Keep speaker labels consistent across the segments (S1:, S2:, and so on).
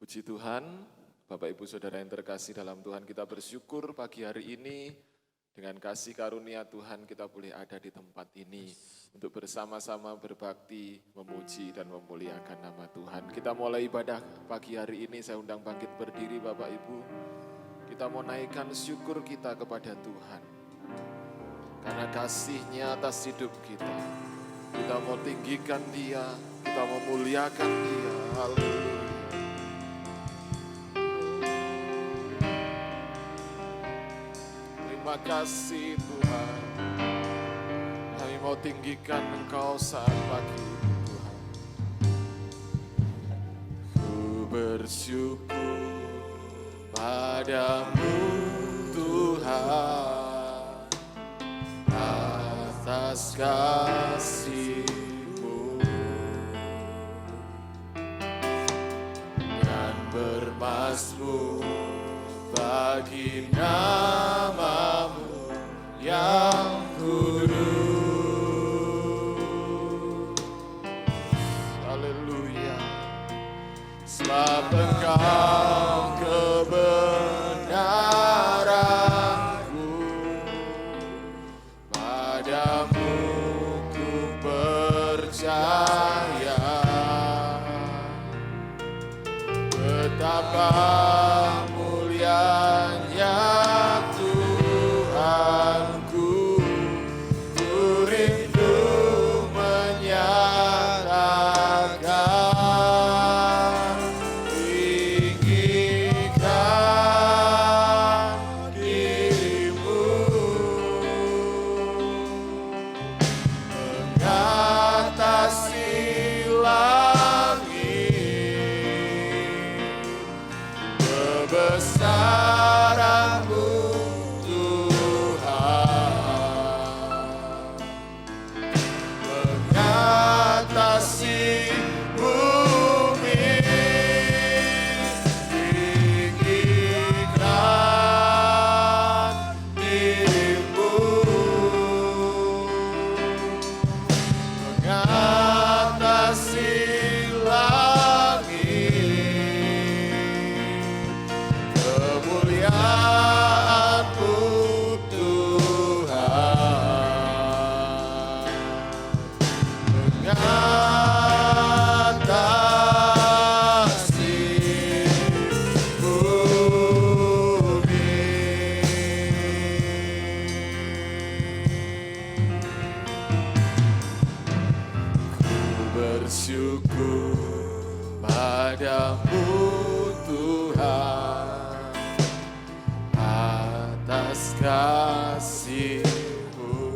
S1: Puji Tuhan, Bapak Ibu Saudara yang terkasih dalam Tuhan, kita bersyukur pagi hari ini dengan kasih karunia Tuhan kita boleh ada di tempat ini untuk bersama-sama berbakti, memuji dan memuliakan nama Tuhan. Kita mulai ibadah pagi hari ini, saya undang bangkit berdiri Bapak Ibu. Kita mau naikkan syukur kita kepada Tuhan karena kasih-Nya atas hidup kita. Kita mau tinggikan Dia, kita mau muliakan Dia. Haleluya. Terima kasih Tuhan, kami mau tinggikan Engkau saat pagi ini Tuhan. Ku bersyukur padamu Tuhan atas kasih-Mu dan bermazmur bagi nama-Mu yang kudus. Haleluya. Sebab Engkau kebenaranku, padamu ku percaya. Betapa mulianya Tuhanku, ku rindu menyatakan, tinggikan diri-Mu, mengatasi kebesaran-Mu Tuhan, mengatasi bumi, tinggikan diri-Mu, mengatasi kemuliaan-Mu Tuhan, mengatasi bumi. Ku bersyukur padamu Tuhan atas kasih-Mu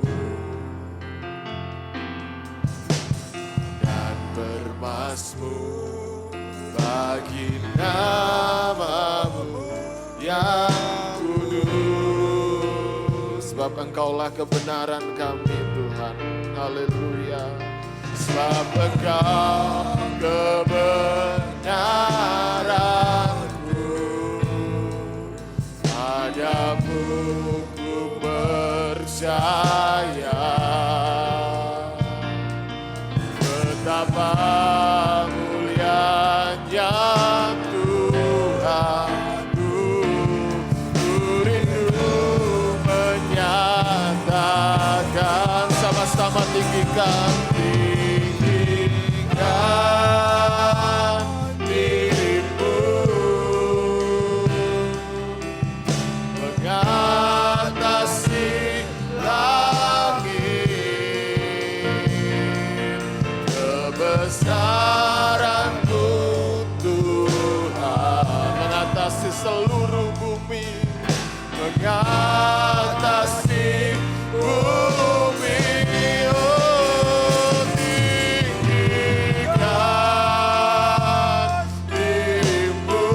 S1: dan bermazmur bagi nama-Mu yang kudus. Sebab Engkaulah kebenaran kami Tuhan. Haleluya. Sebab Engkau kebenaranku, padamu ku percaya. Betapa mulianya Tuhanku, ku rindu menyatakan. Sama-sama tinggikan, tinggikan diri-Mu, mengatasi langit, kebesaran-Mu Tuhan, mengatasi seluruh bumi, mengatasi bumi. Oh, tinggikan diri-Mu,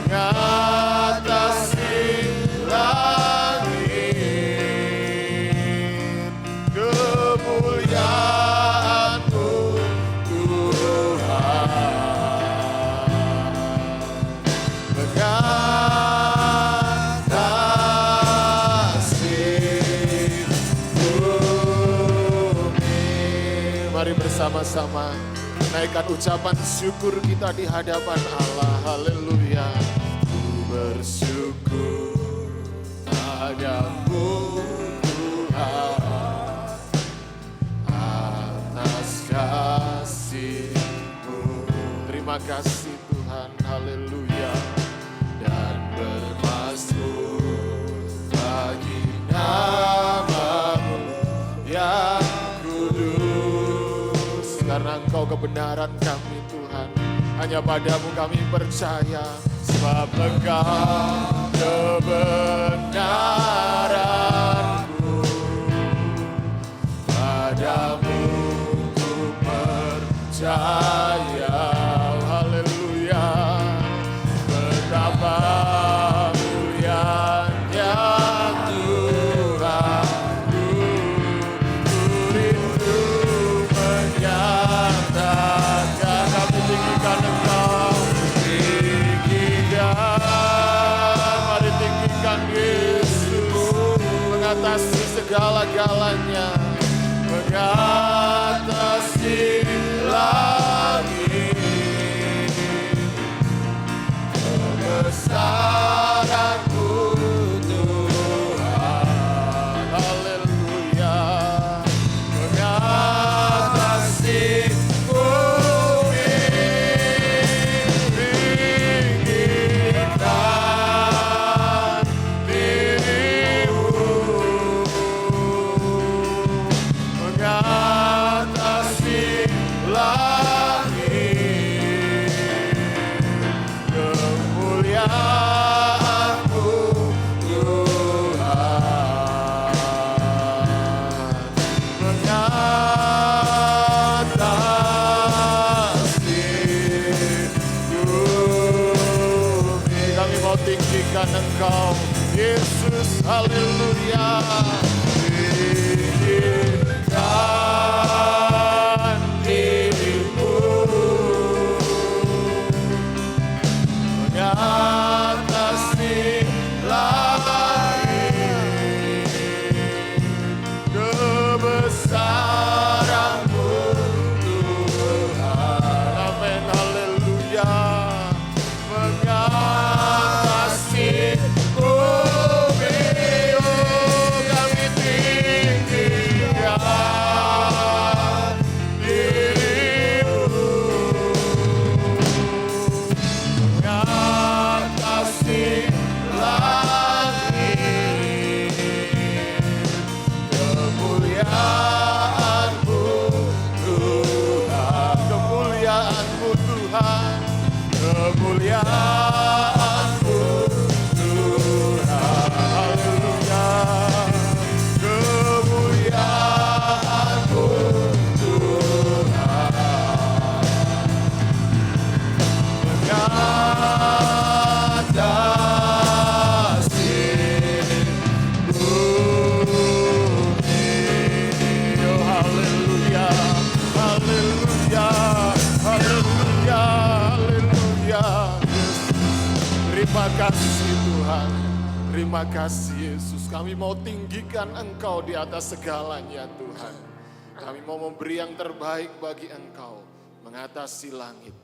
S1: mengatasi langit, kemuliaan-Mu Tuhan, mengatasi bumi. Mari bersama-sama naikkan ucapan syukur kita di hadapan Allah. Haleluya. Ku bersyukur padamu Tuhan atas kasih-Mu. Terima kasih Tuhan, haleluya. Dan bermazmur bagi nama-Mu yang kudus. Karena Engkau kebenaran kami Tuhan, hanya padamu kami percaya. Sebab Engkau kebenaranku, padamu ku percaya. Haleluya. Betapa mulianya Tuhan, ku rindu menyatakan. Kami tinggikan Engkau, mari tinggikan Yesus, mengatasi segala-galanya, mengatasi langit. Kebesaran-Mu Tuhan, haleluya, mengatasi bumi, tinggikan diri-Mu, mengatasi langit. Kemuliaan-Mu Tuhan, mengatasi bumi. Kami mau tinggikan Engkau Yesus, haleluya. Tinggikan diri-Mu, mengatasi langit. Kebesaran-Mu Tuhan, amin, haleluya. Mengatasi bumi, oh kami tinggikan diri-Mu, mengatasi langit. Kemuliaan-Mu Tuhan, kemuliaan-Mu Tuhan, kemuliaan-Mu Tuhan, haleluya. Kemuliaan-Mu Tuhan, mengatasi bumi. Oh haleluya, haleluya, haleluya, haleluya. Terima kasih Tuhan, terima kasih Yesus. Kami mau tinggikan Engkau di atas segalanya Tuhan. Kami mau memberi yang terbaik bagi Engkau, mengatasi langit.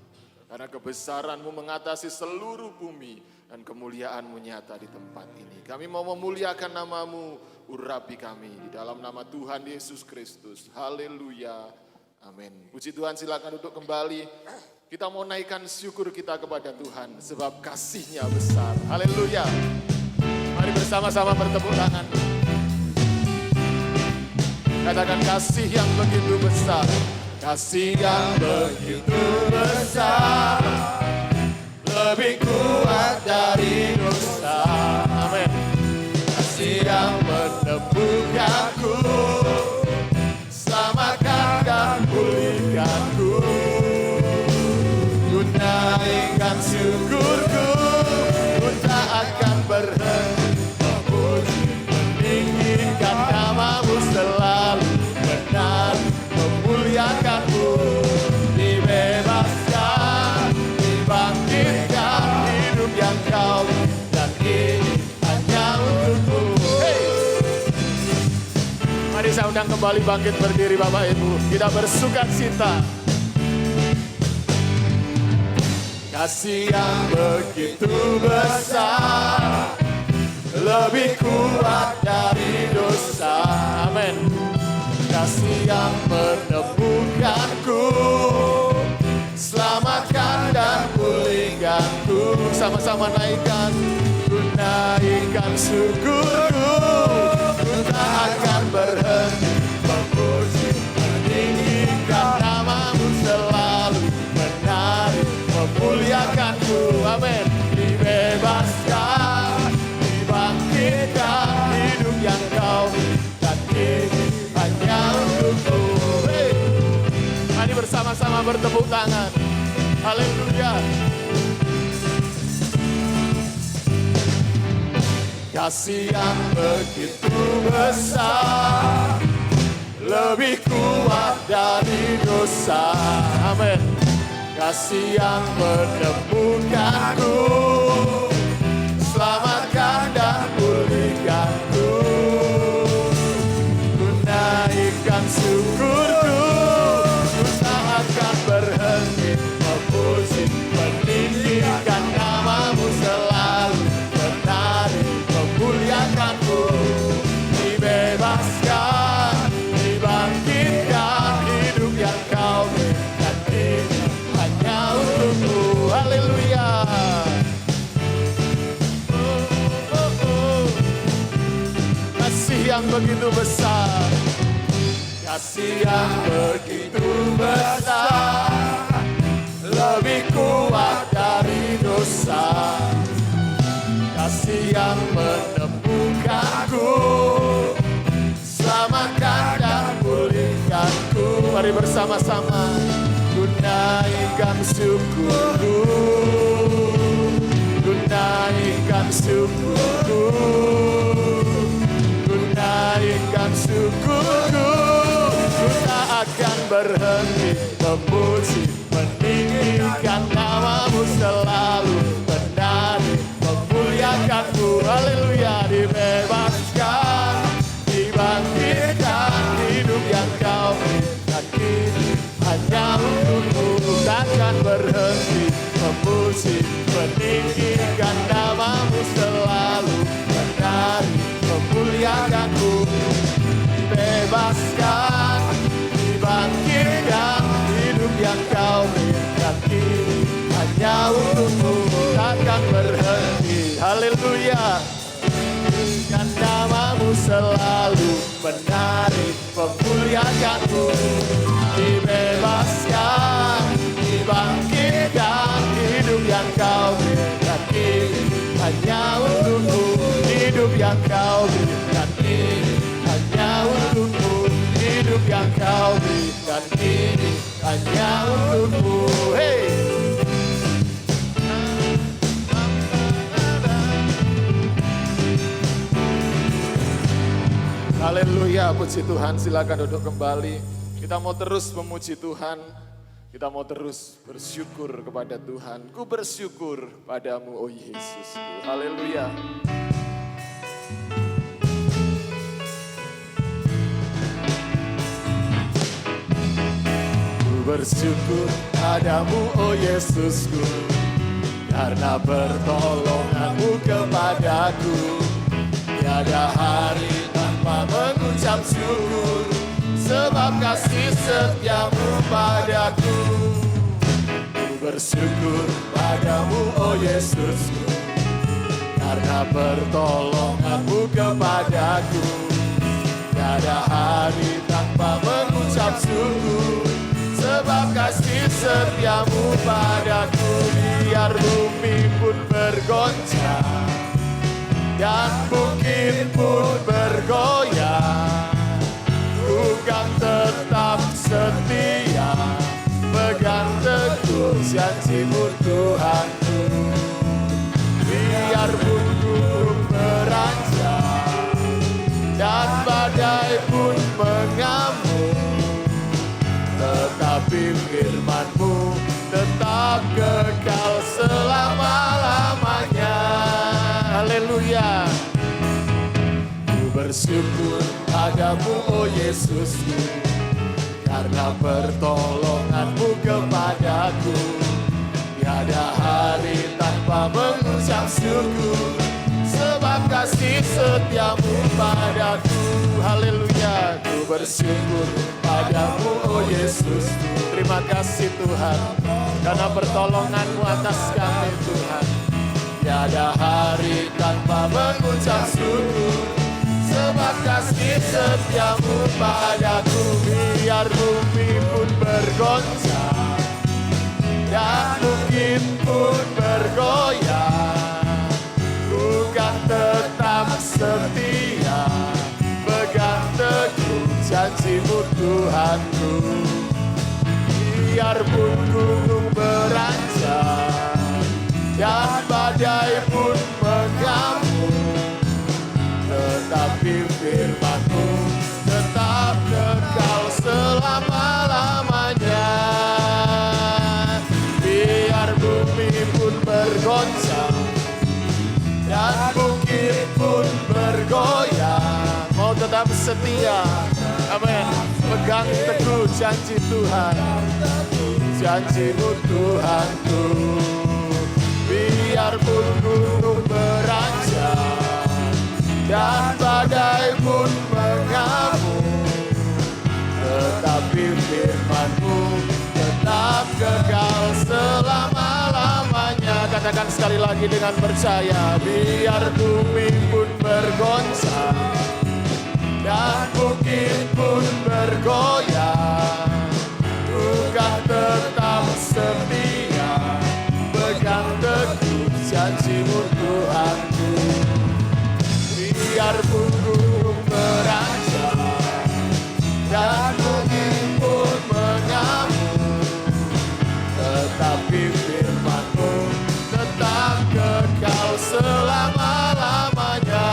S1: Karena kebesaran-Mu mengatasi seluruh bumi dan kemuliaan-Mu nyata di tempat ini. Kami mau memuliakan nama-Mu, urapi kami di dalam nama Tuhan Yesus Kristus. Haleluya, amin. Puji Tuhan, silakan duduk kembali. Kita mau naikkan syukur kita kepada Tuhan sebab kasih-Nya besar. Haleluya. Mari bersama-sama bertepuk tangan. Katakan kasih yang begitu besar. Kasih yang begitu besar, lebih kuat dari dosa. Amin. Kasih yang menemukanku, selamatkan dan pulihkanku. Ku naikkan syukurku, ku tak akan berhenti memuji, meninggikan nama-Mu selalu benar, memuliakan-Mu, dibebaskan, dibangkitkan, hidup yang Kau dan ini hanya untuk-Mu. Hey! Mari saya undang kembali bangkit berdiri Bapak Ibu, kita bersuka cita. Kasih yang begitu besar, lebih kuat dari dosa. Amin. Kasih yang menemukanku, selamatkan dan pulihkanku. Sama-sama naikkan. Ku naikkan syukurku, ku tak akan berhenti memuji, meninggikan namamu selalu, menari, memuliakanku. Amin. Dibebaskan, dibangkitkan, hidup yang kau berikan ini hanya untukku. Hey. Mari bersama-sama bertepuk tangan. Haleluya. Kasih yang begitu besar, lebih kuat dari dosa. Amin. Kasih yang menemukanku, selamatkan dan pulihkanku. Ku naikkan syukurku, ku tak akan berhenti memuji, meninggikan namamu selalu, menari, memuliakanmu. Dibebaskan, dibangkitkan, hidup yang kau berikan ini hanya untukmu. Haleluya. Kasih yang begitu besar, kasih yang begitu besar, lebih kuat dari dosa. Kasih yang menemukanku, selamatkan dan pulihkanku. Mari bersama-sama. Ku naikkan syukurku, ku naikkan syukurku, ku naikkan syukurku. Ku tak akan berhenti memuji, meninggikan namamu selalu, menari, memuliakanmu. Haleluya. Dibebaskan, dibangkitkan, hidup yang kau berikan ini hanya untukmu. Takkan berhenti memuji, meninggikan namamu selalu, menari, memuliakanmu. Dibebaskan, dibangkitkan, hidup yang kau berikan ini hanya untukmu. Takkan berhenti. Haleluya. Dan namamu selalu, menari, memuliakanmu. Dibebaskan, dibangkitkan, hidup yang kau berikan ini hanya untukmu. Hidup yang kau berikan ini hanya untukmu. Hidup yang kau berikan ini hanya untukmu. Hey. Haleluya, puji Tuhan. Silakan duduk kembali. Kita mau terus memuji Tuhan. Kita mau terus bersyukur kepada Tuhan. Ku bersyukur padamu, oh Yesus. Haleluya. Ku bersyukur padamu, oh Yesusku, karena pertolonganmu kepadaku. Tiada hari tanpa mengucap syukur, sebab kasih setiamu padaku. Ku bersyukur padamu, oh Yesusku, karena pertolonganmu kepadaku. Tiada hari tanpa mengucap syukur, sebab kasih setiamu padaku. Biar bumi pun bergoncang dan bukit pun bergoyang, ku kan tetap setia, pegang teguh janji-Mu Tuhanku. Biarpun gunung beranjak dan badai pun mengamuk, tetapi firman-Mu tetap kekal selama-lamanya. Haleluya. Ku bersyukur padamu, oh Yesusku, karena pertolongan-Mu kepadaku. Tiada hari tanpa mengucap syukur, sebab kasih setiamu padaku. Haleluya, ku bersyukur padamu, oh Yesus. Terima kasih Tuhan, karena pertolonganmu atas kami Tuhan. Tiada hari tanpa mengucap syukur, sebab kasih setiamu padaku. Biar bumi pun bergoncang dan bukit pun bergoyang, ku kan tetap setia, pegang teguh janjimu Tuhanku. Biarpun gunung beranjak dan badai pun mengamuk, tetapi firman-Mu tetap kekal selama-lamanya. Biar bumi pun bergoncang dan bukit pun bergoyang, mau tetap setia, amin, pegang teguh janji Tuhan, janji-Mu Tuhanku. Biarpun gunung beranjak dan badai pun mengamuk, tetapi firman-Mu tetap kekal selama-lamanya. Katakan sekali lagi dengan percaya. Biar bumi pun bergoncang dan bukit pun bergoyang, ku kan tetap setia, pegang teguh janji-Mu Tuhanku. Biarpun gunung beranjak dan bukit pun mengamuk, tetapi firman-Mu tetap kekal selama-lamanya.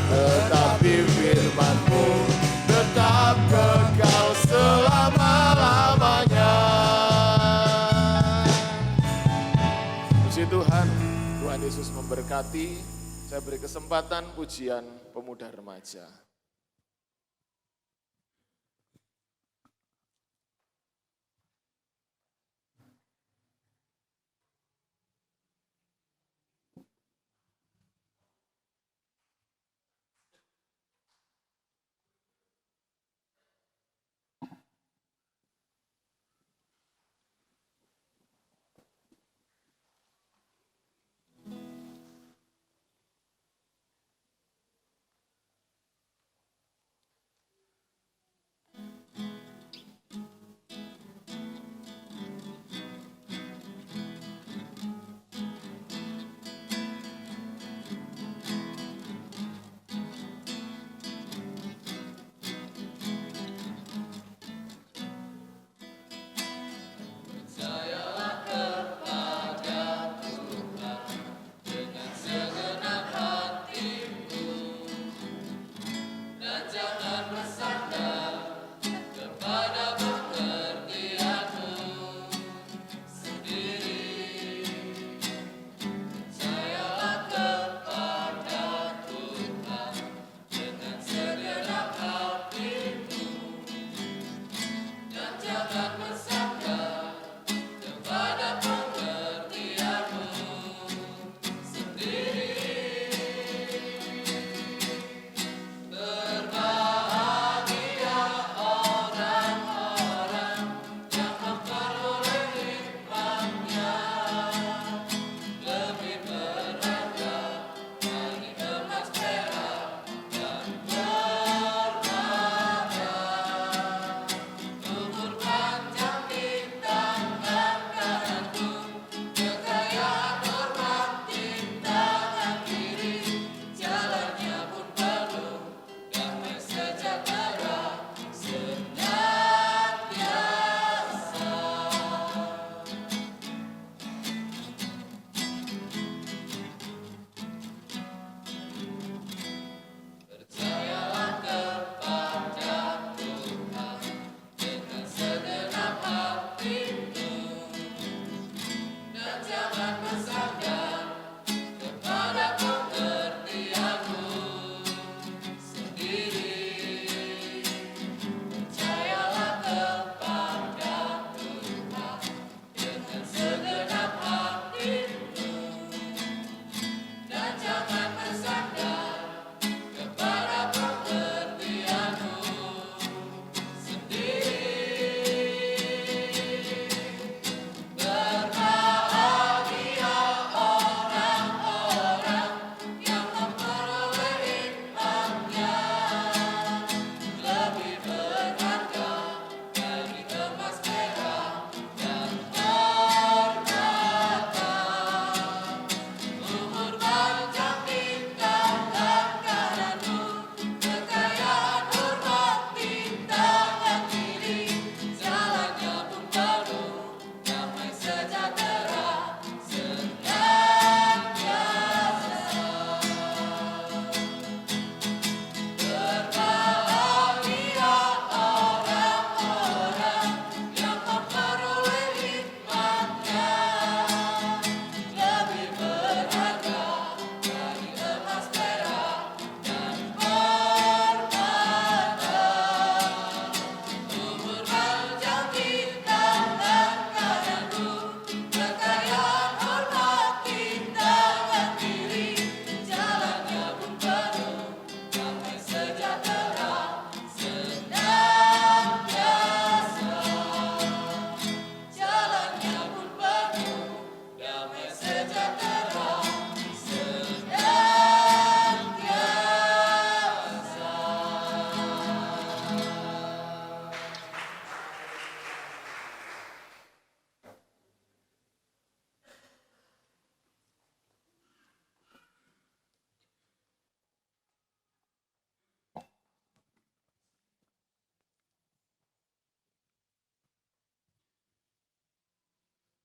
S1: Tetapi firman-Mu tetap kekal selama-lamanya. Puji Tuhan, Tuhan Yesus memberkati. Saya beri kesempatan pujian pemuda remaja.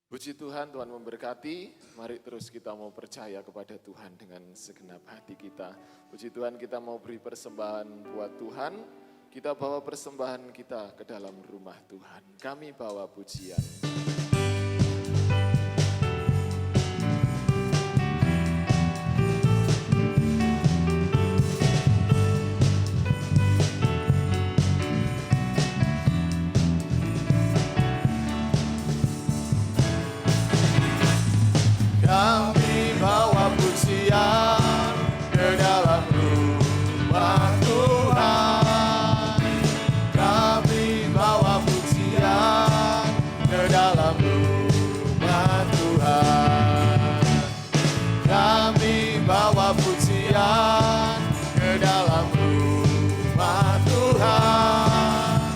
S1: Puji Tuhan, Tuhan memberkati. Mari terus kita mau percaya kepada Tuhan dengan segenap hati kita. Puji Tuhan, kita mau beri persembahan buat Tuhan. Kita bawa persembahan kita ke dalam rumah Tuhan. Kami bawa pujian. Kami bawa pujian ke dalam rumah Tuhan. Kami bawa pujian ke dalam rumah Tuhan. Kami bawa pujian ke dalam rumah Tuhan.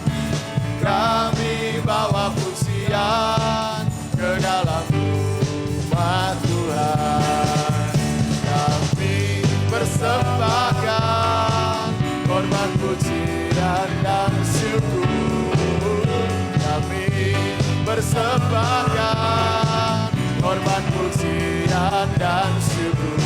S1: Kami bawa pujian ke dalam rumah Tuhan. Kami persembahkan korban pujian dan syukur. Kami persembahkan korban pujian dan syukur.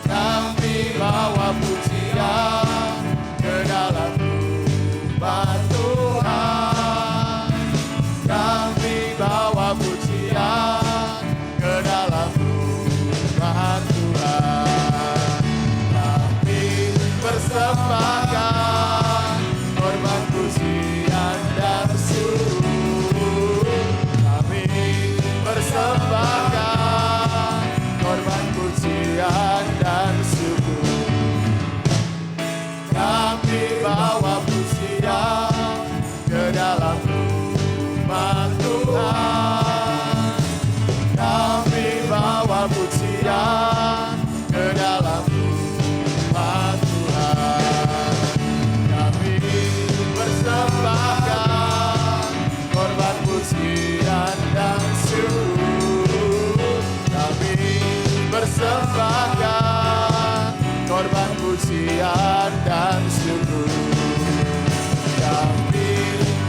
S1: Kami bawa pujian ke dalam rumah Tuhan. Kami bawa pujian ke dalam rumah Tuhan. Kami persembahkan korban pujian dan syukur. Kami persembahkan korban pujian dan syukur. Kami bawa pujian ke dalam rumah Tuhan. Kami bawa pujian ke dalam rumah Tuhan. Kami persembahkan korban pujian dan syukur. Kami persembahkan korban pujian dan syukur. Kami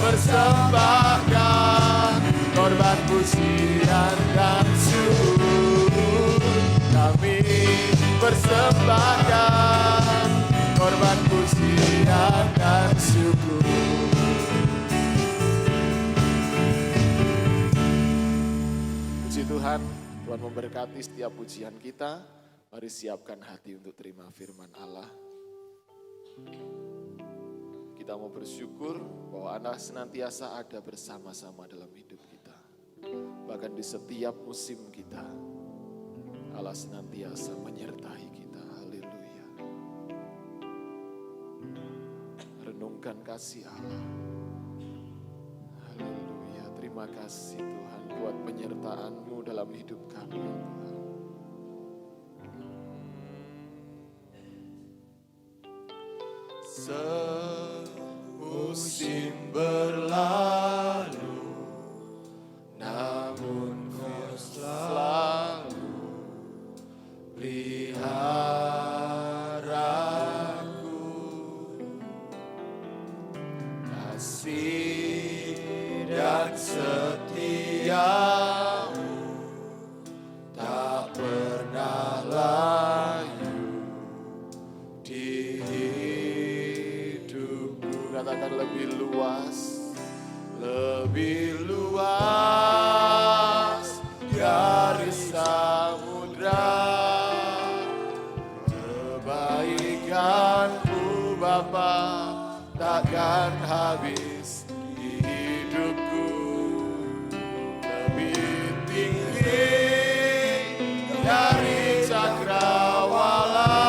S1: persembahkan korban pujian dan syukur. Kami persembahkan korban pujian dan syukur. Puji Tuhan, Tuhan memberkati setiap pujian kita. Mari siapkan hati untuk terima firman Allah. Kita mau bersyukur bahwa Allah senantiasa ada bersama-sama dalam hidup kita. Bahkan di setiap musim kita, Allah senantiasa menyertai kita. Haleluya. Renungkan kasih Allah. Haleluya. Terima kasih Tuhan buat penyertaan-Mu dalam hidup kami, Tuhan. Semusim berlalu, namun Kau selalu peliharaku. Kasih dan setia-Mu tak pernah layu di hidupku. Katakan lebih luas dari samudra. Kebaikan-Mu Bapa takkan habis di hidupku. Lebih tinggi dari cakrawala,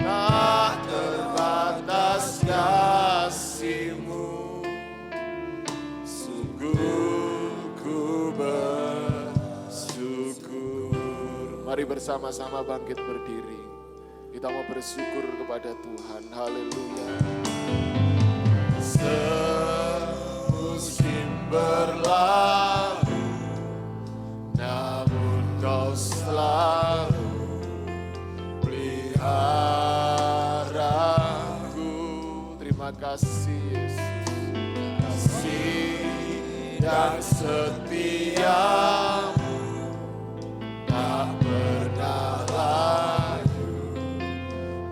S1: tak terbatas kasih-Mu. Sungguh ku bersyukur. Mari bersama-sama bangkit berdiri. Kita mau bersyukur kepada Tuhan. Haleluya. Semusim berlalu, namun Kau selalu peliharaku. Terima kasih Yesus. Kasih dan setiamu tak pernah layu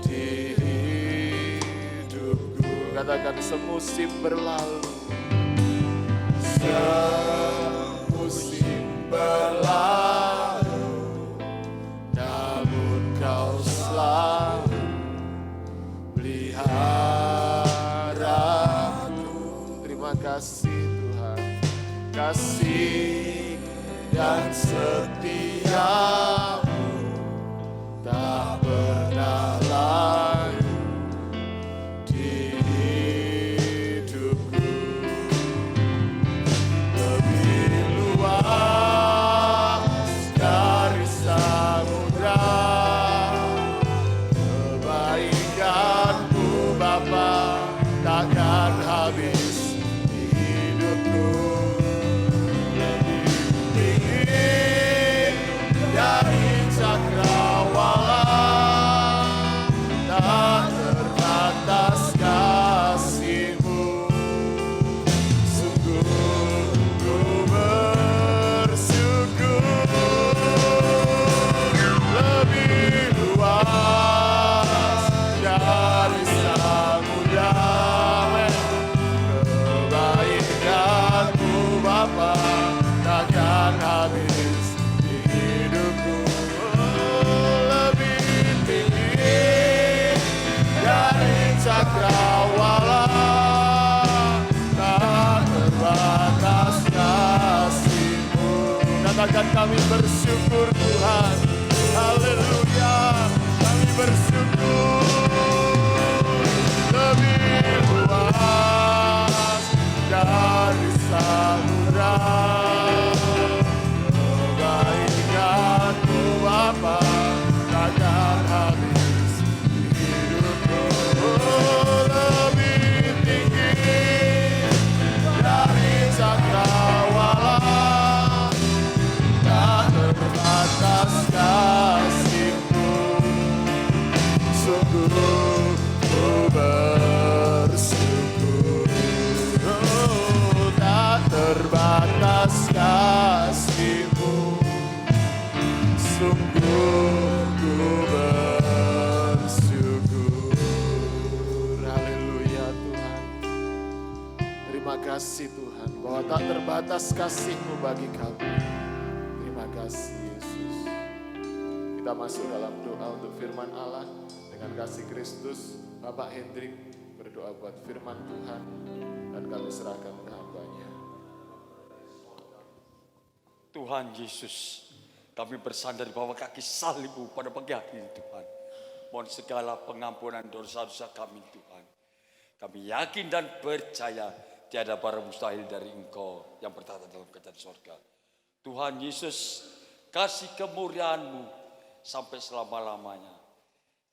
S1: di hidupku. Katakan semusim berlalu, semusim berlalu, namun kau selalu peliharaku. Terima kasih Tuhan, kasih dan setiamu tak pernah layu di hidupku. Lebih luas dari samudra kebaikanmu Bapa, takkan habis di hidupku. Lebih tinggi dari cakrawala, tak terbatas kasih-Mu. Sungguh ku bersyukur. Lebih luas dari samudra, kebaikan-Mu Bapa, takkan habis di hidupku. Lebih tinggi dari cakrawala, tak terbatas kasih-Mu. Katakan kami bersyukur Tuhan, haleluya, kami bersyukur. Lebih luas dari samudra, kebaikan-Mu Bapa, takkan habis di hidupku. Lebih tinggi dari cakrawala, tak terbatas kasih-Mu. Sungguh ku bersyukur. Oh, tak terbatas kasih-Mu. Sungguh ku bersyukur. Haleluya Tuhan. Terima kasih Tuhan bahwa tak terbatas kasih-Mu bagi kami. Terima kasih Yesus. Kita masuk dalam doa untuk firman Allah dengan kasih Kristus. Bapak Hendrik berdoa buat firman Tuhan dan kami serahkan ke hamba-Nya.
S2: Tuhan Yesus, kami bersandar di bawah kaki salib-Mu pada pagi hari ini Tuhan. Mohon segala pengampunan dosa-dosa kami Tuhan. Kami yakin dan percaya tiada barang mustahil dari Engkau yang bertata dalam kerajaan sorga. Tuhan Yesus, kasih kemuliaan-Mu sampai selama-lamanya.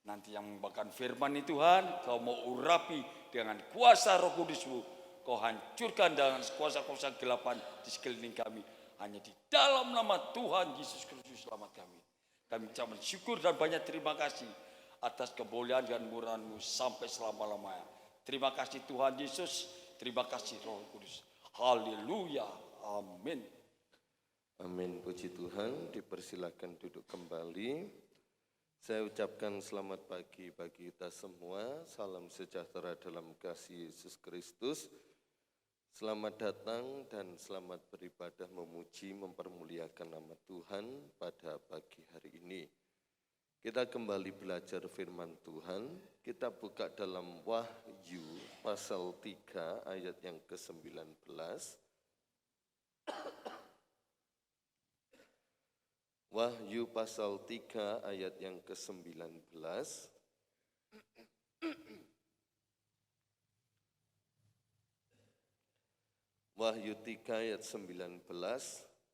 S2: Nanti yang membawakan firman ini Tuhan, Kau mau urapi dengan kuasa Roh Kudus-Mu. Kau hancurkan dengan kuasa-kuasa gelapan di sekeliling kami. Hanya di dalam nama Tuhan Yesus Kristus selamat kami. Kami ucapkan syukur dan banyak terima kasih atas kemuliaan dan murahan-Mu sampai selama-lamanya. Terima kasih Tuhan Yesus, terima kasih Roh Kudus. Haleluya, amin.
S3: Amin, puji Tuhan. Dipersilakan duduk kembali. Saya ucapkan selamat pagi bagi kita semua. Salam sejahtera dalam kasih Yesus Kristus. Selamat datang dan selamat beribadah memuji mempermuliakan nama Tuhan pada pagi hari ini. Kita kembali belajar firman Tuhan. Kita buka dalam Wahyu pasal 3 ayat yang ke-19. Wahyu pasal 3 ayat yang ke-19. Wahyu 3 ayat 19,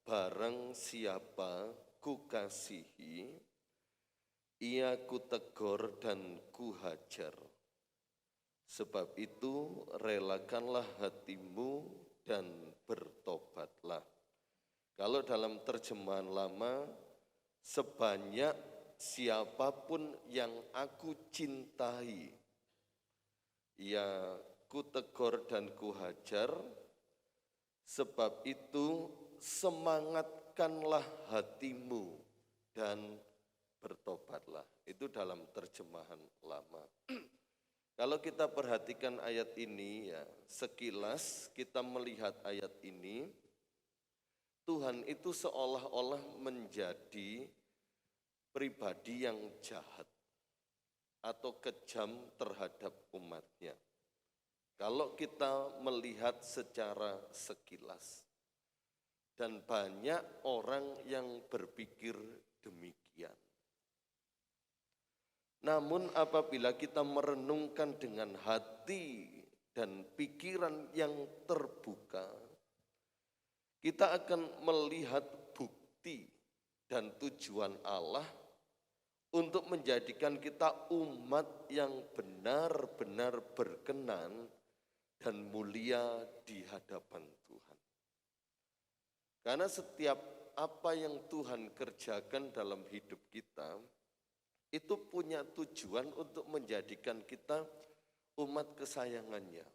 S3: barang siapa kukasihi, ia kutegur dan kuhajar. Sebab itu relakanlah hatimu dan bertobatlah. Kalau dalam terjemahan lama, sebanyak siapapun yang aku cintai, ia kutegur dan kuhajar. Sebab itu semangatkanlah hatimu dan bertobatlah. Itu dalam terjemahan lama. Kalau kita perhatikan ayat ini ya, sekilas kita melihat ayat ini, Tuhan itu seolah-olah menjadi pribadi yang jahat atau kejam terhadap umatnya. Kalau kita melihat secara sekilas, dan banyak orang yang berpikir demikian. Namun apabila kita merenungkan dengan hati dan pikiran yang terbuka, kita akan melihat bukti dan tujuan Allah untuk menjadikan kita umat yang benar-benar berkenan dan mulia di hadapan Tuhan. Karena setiap apa yang Tuhan kerjakan dalam hidup kita, itu punya tujuan untuk menjadikan kita umat kesayangannya.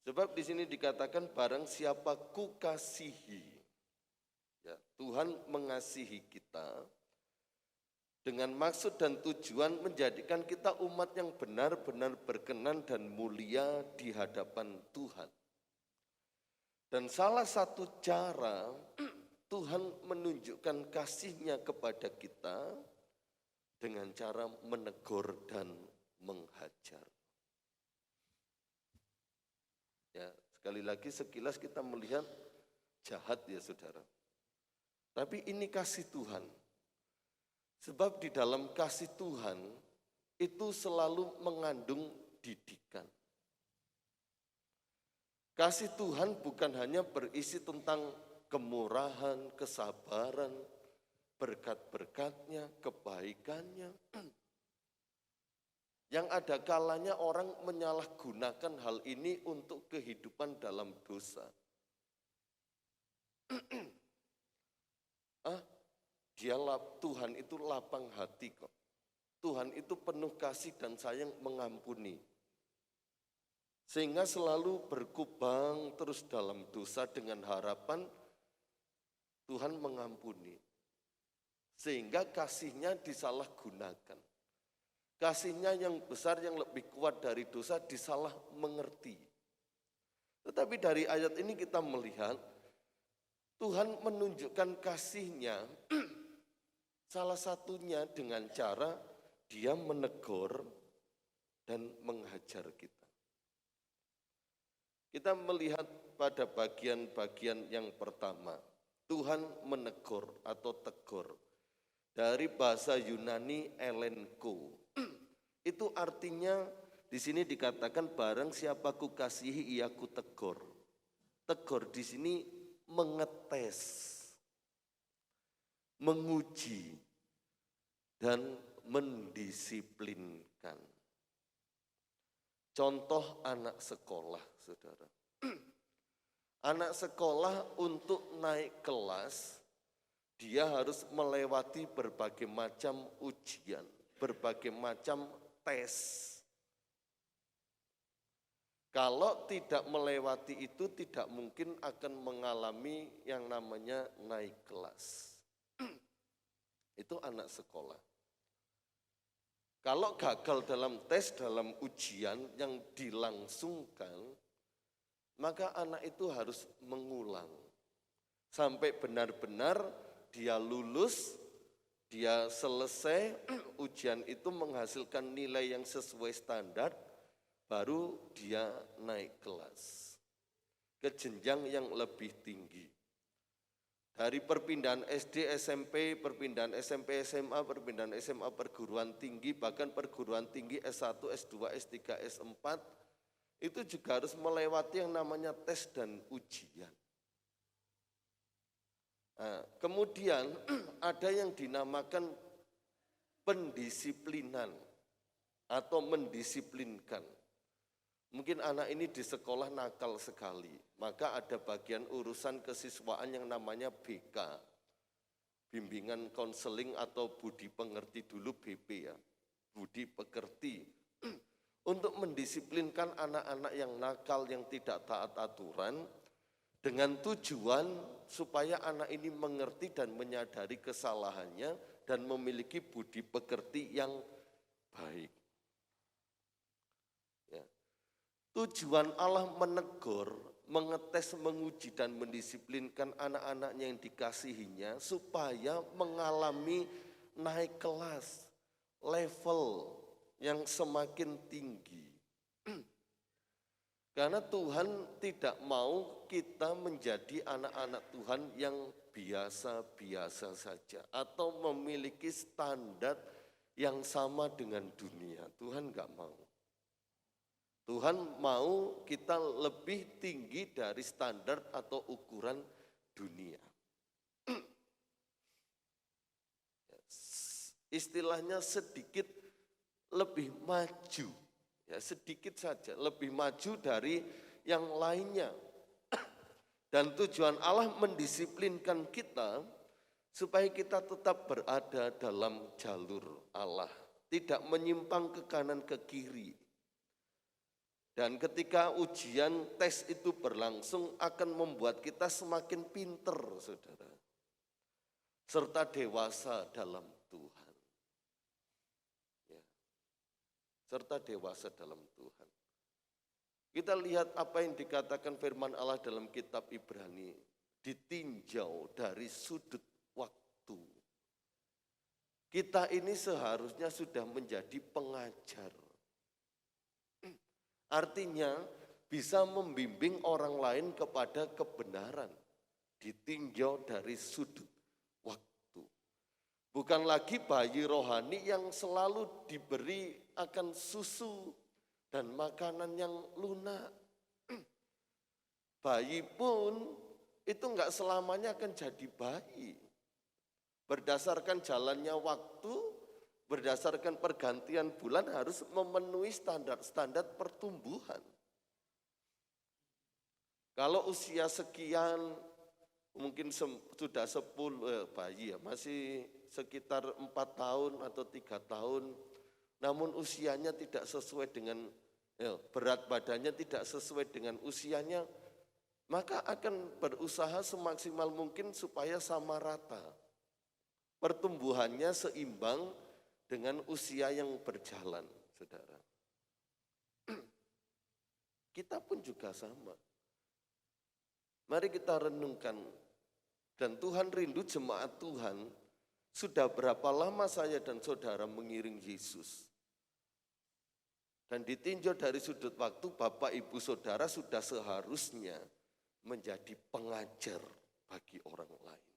S3: Sebab di sini dikatakan barang siapa kukasihi. Ya, Tuhan mengasihi kita dengan maksud dan tujuan menjadikan kita umat yang benar-benar berkenan dan mulia di hadapan Tuhan. Dan salah satu cara Tuhan menunjukkan kasih-Nya kepada kita dengan cara menegur dan menghajar. Ya, sekali lagi sekilas kita melihat jahat ya saudara. Tapi ini kasih Tuhan. Sebab di dalam kasih Tuhan itu selalu mengandung didikan. Kasih Tuhan bukan hanya berisi tentang kemurahan, kesabaran, berkat-berkatnya, kebaikannya. Yang ada kalanya orang menyalahgunakan hal ini untuk kehidupan dalam dosa. Tuhan itu lapang hati kok. Tuhan itu penuh kasih dan sayang mengampuni. Sehingga selalu berkubang terus dalam dosa dengan harapan Tuhan mengampuni. Sehingga kasih-Nya disalahgunakan. Kasih-Nya yang besar, yang lebih kuat dari dosa disalah mengerti. Tetapi dari ayat ini kita melihat Tuhan menunjukkan kasih-Nya salah satunya dengan cara Dia menegur dan menghajar kita. Kita melihat pada bagian-bagian yang pertama, Tuhan menegur atau tegur. Dari bahasa Yunani elenko. Itu artinya di sini dikatakan barang siapa kukasihi ia kutegur. Tegur di sini mengetes, menguji, dan mendisiplinkan. Contoh anak sekolah, saudara. Anak sekolah untuk naik kelas, dia harus melewati berbagai macam ujian, berbagai macam tes. Kalau tidak melewati itu tidak mungkin akan mengalami yang namanya naik kelas. Itu anak sekolah. Kalau gagal dalam tes, dalam ujian yang dilangsungkan, maka anak itu harus mengulang. Sampai benar-benar dia lulus, dia selesai, ujian itu menghasilkan nilai yang sesuai standar, baru dia naik kelas ke jenjang yang lebih tinggi. Dari perpindahan SD, SMP, perpindahan SMP, SMA, perpindahan SMA, perguruan tinggi, bahkan perguruan tinggi S1, S2, S3, S4, itu juga harus melewati yang namanya tes dan ujian. Nah, kemudian ada yang dinamakan pendisiplinan atau mendisiplinkan. Mungkin anak ini di sekolah nakal sekali, maka ada bagian urusan kesiswaan yang namanya BK, bimbingan konseling atau budi pengerti dulu BP ya, budi pekerti, untuk mendisiplinkan anak-anak yang nakal, yang tidak taat aturan, dengan tujuan supaya anak ini mengerti dan menyadari kesalahannya dan memiliki budi pekerti yang baik. Ya. Tujuan Allah menegur, mengetes, menguji dan mendisiplinkan anak-anaknya yang dikasihinya supaya mengalami naik kelas, level yang semakin tinggi. Karena Tuhan tidak mau kita menjadi anak-anak Tuhan yang biasa-biasa saja atau memiliki standar yang sama dengan dunia. Tuhan enggak mau. Tuhan mau kita lebih tinggi dari standar atau ukuran dunia. Istilahnya sedikit lebih maju. Ya, sedikit saja, lebih maju dari yang lainnya. Dan tujuan Allah mendisiplinkan kita supaya kita tetap berada dalam jalur Allah. Tidak menyimpang ke kanan ke kiri. Dan ketika ujian tes itu berlangsung akan membuat kita semakin pinter, saudara. Serta dewasa dalam Tuhan. Serta dewasa dalam Tuhan. Kita lihat apa yang dikatakan firman Allah dalam kitab Ibrani, ditinjau dari sudut waktu. Kita ini seharusnya sudah menjadi pengajar. Artinya bisa membimbing orang lain kepada kebenaran, ditinjau dari sudut waktu. Bukan lagi bayi rohani yang selalu diberi akan susu dan makanan yang lunak. Bayi pun itu enggak selamanya akan jadi bayi. Berdasarkan jalannya waktu, berdasarkan pergantian bulan harus memenuhi standar-standar pertumbuhan. Kalau usia sekian, mungkin sudah 10 bayi ya, masih sekitar 4 tahun atau 3 tahun, namun usianya tidak sesuai dengan, berat badannya tidak sesuai dengan usianya, maka akan berusaha semaksimal mungkin supaya sama rata. Pertumbuhannya seimbang dengan usia yang berjalan, saudara. Kita pun juga sama. Mari kita renungkan, dan Tuhan rindu jemaat Tuhan, sudah berapa lama saya dan saudara mengiring Yesus. Dan ditinjau dari sudut waktu, Bapak Ibu Saudara sudah seharusnya menjadi pengajar bagi orang lain.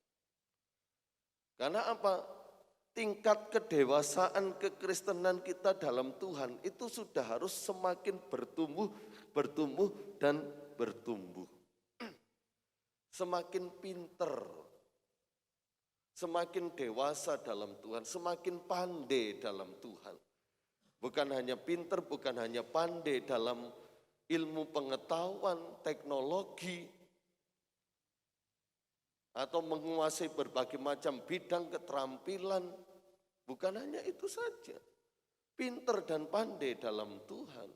S3: Karena apa? Tingkat kedewasaan kekristenan kita dalam Tuhan itu sudah harus semakin bertumbuh dan bertumbuh. Semakin pinter, semakin dewasa dalam Tuhan, semakin pandai dalam Tuhan. Bukan hanya pinter, bukan hanya pandai dalam ilmu pengetahuan, teknologi, atau menguasai berbagai macam bidang keterampilan. Bukan hanya itu saja, pinter dan pandai dalam Tuhan.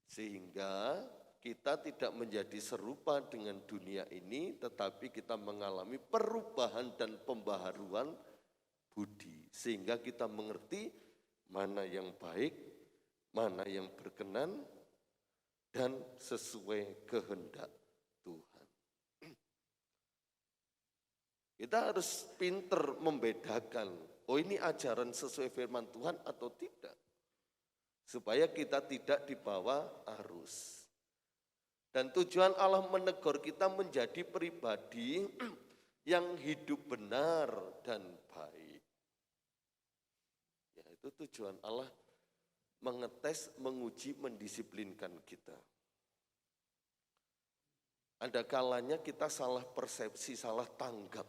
S3: Sehingga kita tidak menjadi serupa dengan dunia ini, tetapi kita mengalami perubahan dan pembaharuan budi. Sehingga kita mengerti mana yang baik, mana yang berkenan, dan sesuai kehendak Tuhan. Kita harus pinter membedakan, oh ini ajaran sesuai firman Tuhan atau tidak. Supaya kita tidak dibawa arus. Dan tujuan Allah menegur kita menjadi pribadi yang hidup benar dan baik. Ya, itu tujuan Allah mengetes, menguji, mendisiplinkan kita. Ada kalanya kita salah persepsi, salah tanggap.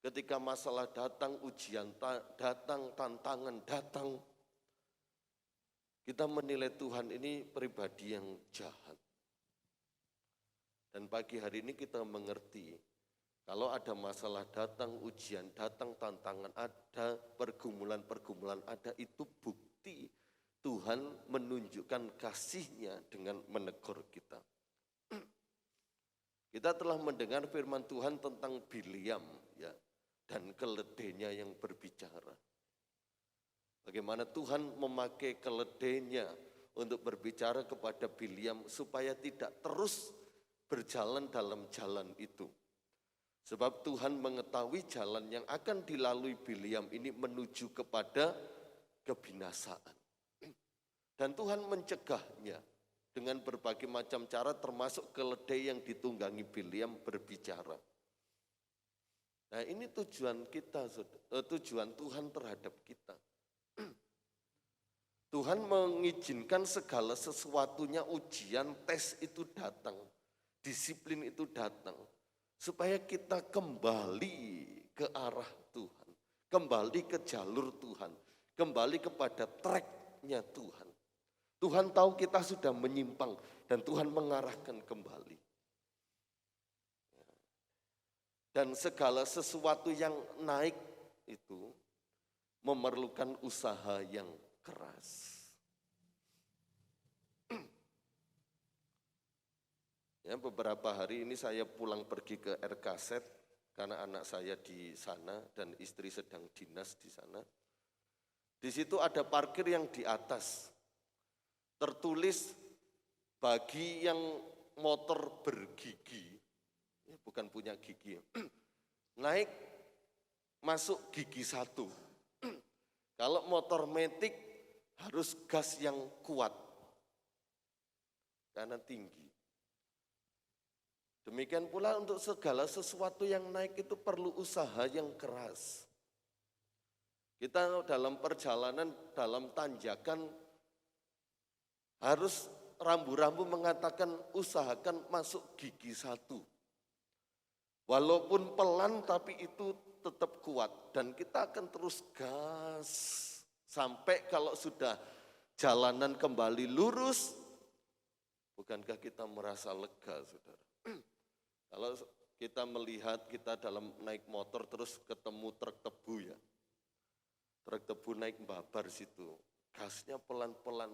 S3: Ketika masalah datang, ujian datang, tantangan datang, kita menilai Tuhan ini pribadi yang jahat. Dan pagi hari ini kita mengerti, kalau ada masalah datang, ujian datang, tantangan ada, pergumulan-pergumulan ada, itu bukti Tuhan menunjukkan kasih-Nya dengan menegur kita. Kita telah mendengar firman Tuhan tentang Bileam ya, dan keledainya yang berbicara. Bagaimana Tuhan memakai keledainya untuk berbicara kepada Bileam supaya tidak terus berjalan dalam jalan itu. Sebab Tuhan mengetahui jalan yang akan dilalui Bileam ini menuju kepada kebinasaan. Dan Tuhan mencegahnya dengan berbagai macam cara termasuk keledai yang ditunggangi Bileam berbicara. Nah ini tujuan kita, tujuan Tuhan terhadap kita. Tuhan mengizinkan segala sesuatunya ujian, tes itu datang, disiplin itu datang. Supaya kita kembali ke arah Tuhan, kembali ke jalur Tuhan, kembali kepada tracknya Tuhan. Tuhan tahu kita sudah menyimpang dan Tuhan mengarahkan kembali. Dan segala sesuatu yang naik itu memerlukan usaha yang keras. Ya, beberapa hari ini saya pulang pergi ke RKZ karena anak saya di sana dan istri sedang dinas di sana. Di situ ada parkir yang di atas. Tertulis bagi yang motor bergigi, bukan punya gigi, naik masuk gigi 1. Kalau motor metik harus gas yang kuat, karena tinggi. Demikian pula untuk segala sesuatu yang naik itu perlu usaha yang keras. Kita dalam perjalanan, dalam tanjakan, harus rambu-rambu mengatakan usahakan masuk gigi 1. Walaupun pelan tapi itu tetap kuat. Dan kita akan terus gas. Sampai kalau sudah jalanan kembali lurus, bukankah kita merasa lega, saudara? Kalau kita melihat kita dalam naik motor terus ketemu truk tebu ya. Truk tebu naik babar situ. Gasnya pelan-pelan,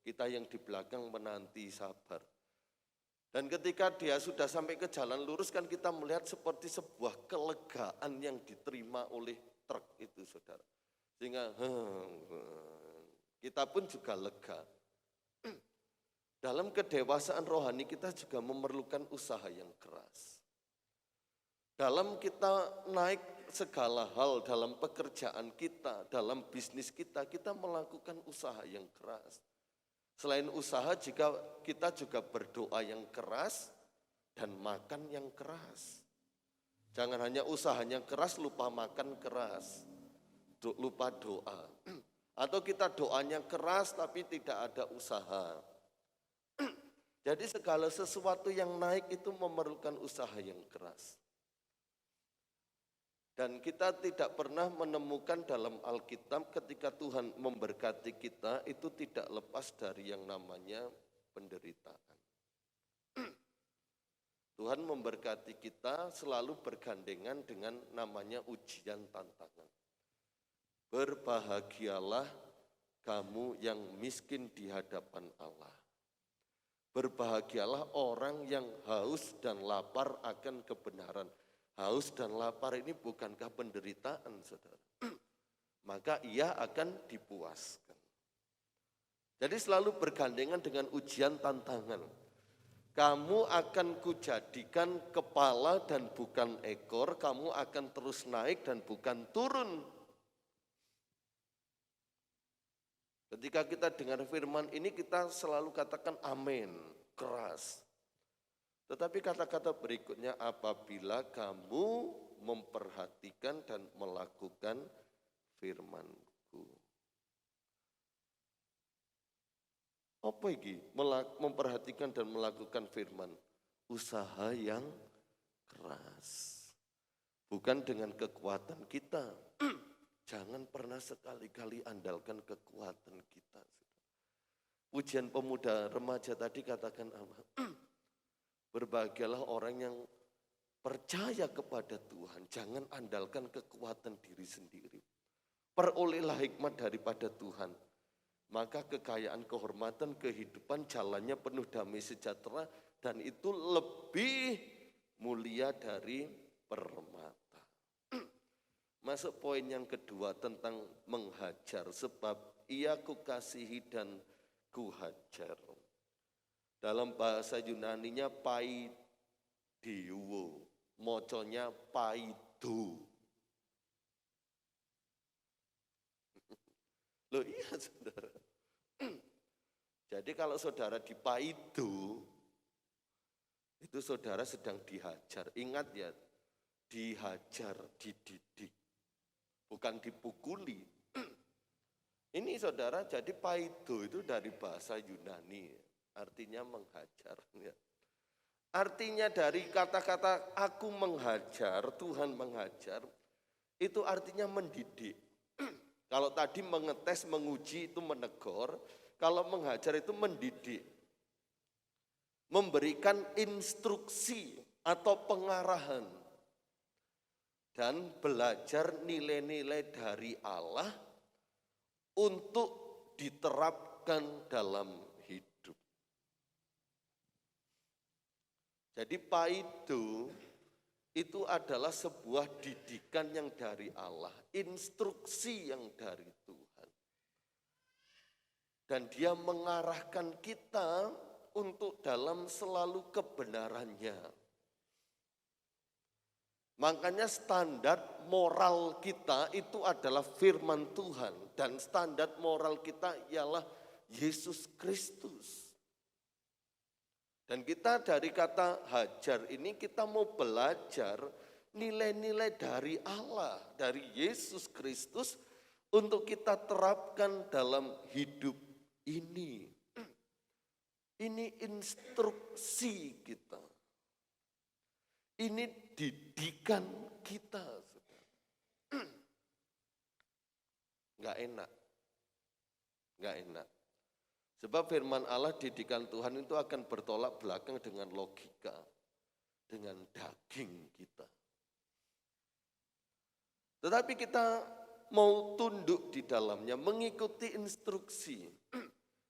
S3: kita yang di belakang menanti sabar. Dan ketika dia sudah sampai ke jalan lurus kan kita melihat seperti sebuah kelegaan yang diterima oleh truk itu, saudara. Sehingga kita pun juga lega. Dalam kedewasaan rohani kita juga memerlukan usaha yang keras. Dalam kita naik segala hal dalam pekerjaan kita, dalam bisnis kita, kita melakukan usaha yang keras. Selain usaha, jika kita juga berdoa yang keras dan makan yang keras. Jangan hanya usahanya keras, lupa makan keras, lupa doa. Atau kita doanya keras tapi tidak ada usaha. Jadi segala sesuatu yang naik itu memerlukan usaha yang keras. Dan kita tidak pernah menemukan dalam Alkitab ketika Tuhan memberkati kita itu tidak lepas dari yang namanya penderitaan. Tuhan memberkati kita selalu bergandengan dengan namanya ujian tantangan. Berbahagialah kamu yang miskin di hadapan Allah. Berbahagialah orang yang haus dan lapar akan kebenaran. Haus dan lapar ini bukankah penderitaan, saudara? Maka ia akan dipuaskan. Jadi selalu bergandengan dengan ujian tantangan. Kamu akan kujadikan kepala dan bukan ekor, kamu akan terus naik dan bukan turun. Ketika kita dengar firman ini kita selalu katakan amin, keras. Tetapi kata-kata berikutnya, apabila kamu memperhatikan dan melakukan firman-Ku. Apa ini? Memperhatikan dan melakukan firman. Usaha yang keras. Bukan dengan kekuatan kita. Jangan pernah sekali-kali andalkan kekuatan kita. Pujian pemuda remaja tadi katakan apa? Berbahagialah orang yang percaya kepada Tuhan. Jangan andalkan kekuatan diri sendiri. Perolehlah hikmat daripada Tuhan. Maka kekayaan, kehormatan, kehidupan, jalannya penuh damai sejahtera dan itu lebih mulia dari permata. Masuk poin yang kedua tentang menghajar, sebab ia kukasihi dan kuhajar. Dalam bahasa Yunaninya paidiuo, moconya paidu. Loh iya saudara. Jadi kalau saudara dipaidu, itu saudara sedang dihajar. Ingat ya, dihajar, dididik. Bukan dipukuli. Ini saudara, jadi paido itu dari bahasa Yunani. Artinya menghajar. Ya. Artinya dari kata-kata aku menghajar, Tuhan menghajar, itu artinya mendidik. Kalau tadi mengetes, menguji itu menegur, kalau menghajar itu mendidik. Memberikan instruksi atau pengarahan. Dan belajar nilai-nilai dari Allah untuk diterapkan dalam hidup. Jadi paido itu adalah sebuah didikan yang dari Allah, instruksi yang dari Tuhan. Dan dia mengarahkan kita untuk dalam selalu kebenarannya. Makanya standar moral kita itu adalah firman Tuhan. Dan standar moral kita ialah Yesus Kristus. Dan kita dari kata hajar ini kita mau belajar nilai-nilai dari Allah, dari Yesus Kristus untuk kita terapkan dalam hidup ini. Ini instruksi kita. Ini didikan kita. Enggak enak. Enggak enak. Sebab firman Allah, didikan Tuhan itu akan bertolak belakang dengan logika, dengan daging kita. Tetapi kita mau tunduk di dalamnya, mengikuti instruksi.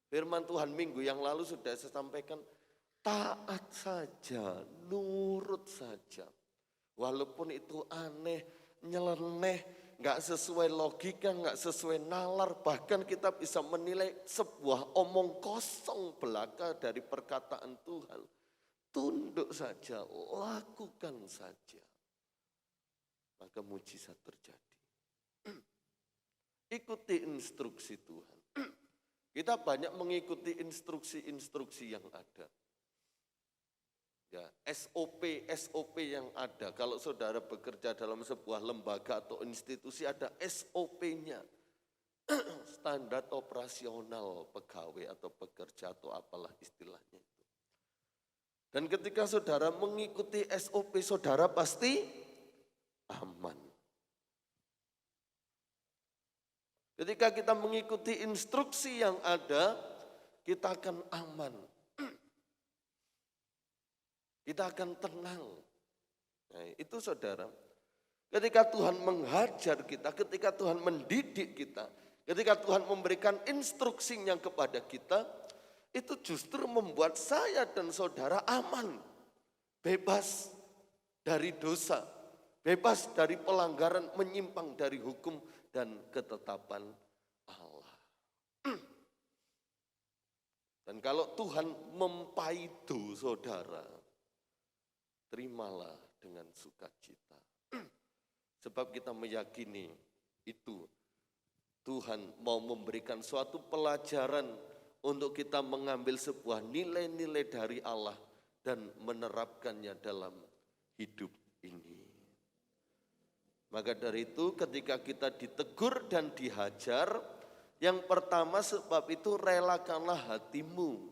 S3: Firman Tuhan minggu yang lalu sudah saya sampaikan, taat saja, nurut saja. Walaupun itu aneh, nyeleneh, nggak sesuai logika, nggak sesuai nalar, bahkan kita bisa menilai sebuah omong kosong belaka dari perkataan Tuhan. Tunduk saja, lakukan saja. Maka mujizat terjadi. Ikuti instruksi Tuhan. Kita banyak mengikuti instruksi-instruksi yang ada. Ya, SOP yang ada. Kalau saudara bekerja dalam sebuah lembaga atau institusi ada SOP-nya. Standar operasional pegawai atau pekerja atau apalah istilahnya itu. Dan ketika saudara mengikuti SOP, saudara pasti aman. Ketika kita mengikuti instruksi yang ada, kita akan aman. Kita akan tenang. Nah, itu saudara. Ketika Tuhan menghajar kita, ketika Tuhan mendidik kita, ketika Tuhan memberikan instruksinya kepada kita, itu justru membuat saya dan saudara aman. Bebas dari dosa, bebas dari pelanggaran, menyimpang dari hukum dan ketetapan Allah. Dan kalau Tuhan mempaidu saudara, terimalah dengan sukacita. Sebab kita meyakini itu Tuhan mau memberikan suatu pelajaran untuk kita mengambil sebuah nilai-nilai dari Allah dan menerapkannya dalam hidup ini. Maka dari itu ketika kita ditegur dan dihajar, yang pertama sebab itu relakanlah hatimu.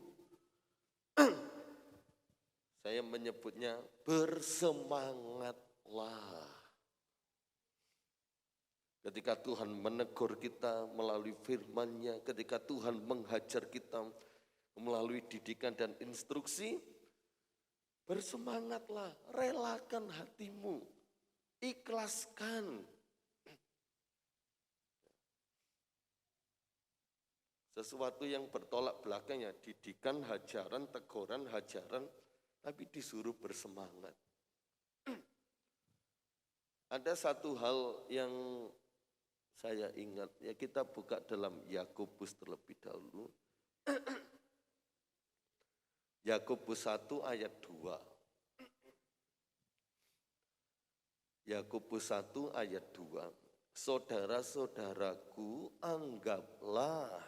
S3: Saya menyebutnya bersemangatlah. Ketika Tuhan menegur kita melalui firman-Nya, ketika Tuhan menghajar kita melalui didikan dan instruksi, bersemangatlah, relakan hatimu, ikhlaskan. Sesuatu yang bertolak belakangnya, didikan, hajaran, teguran, hajaran, tapi disuruh bersemangat. Ada satu hal yang saya ingat, ya kita buka dalam Yakobus terlebih dahulu. Yakobus 1 ayat 2. Yakobus 1 ayat 2. Saudara-saudaraku, anggaplah.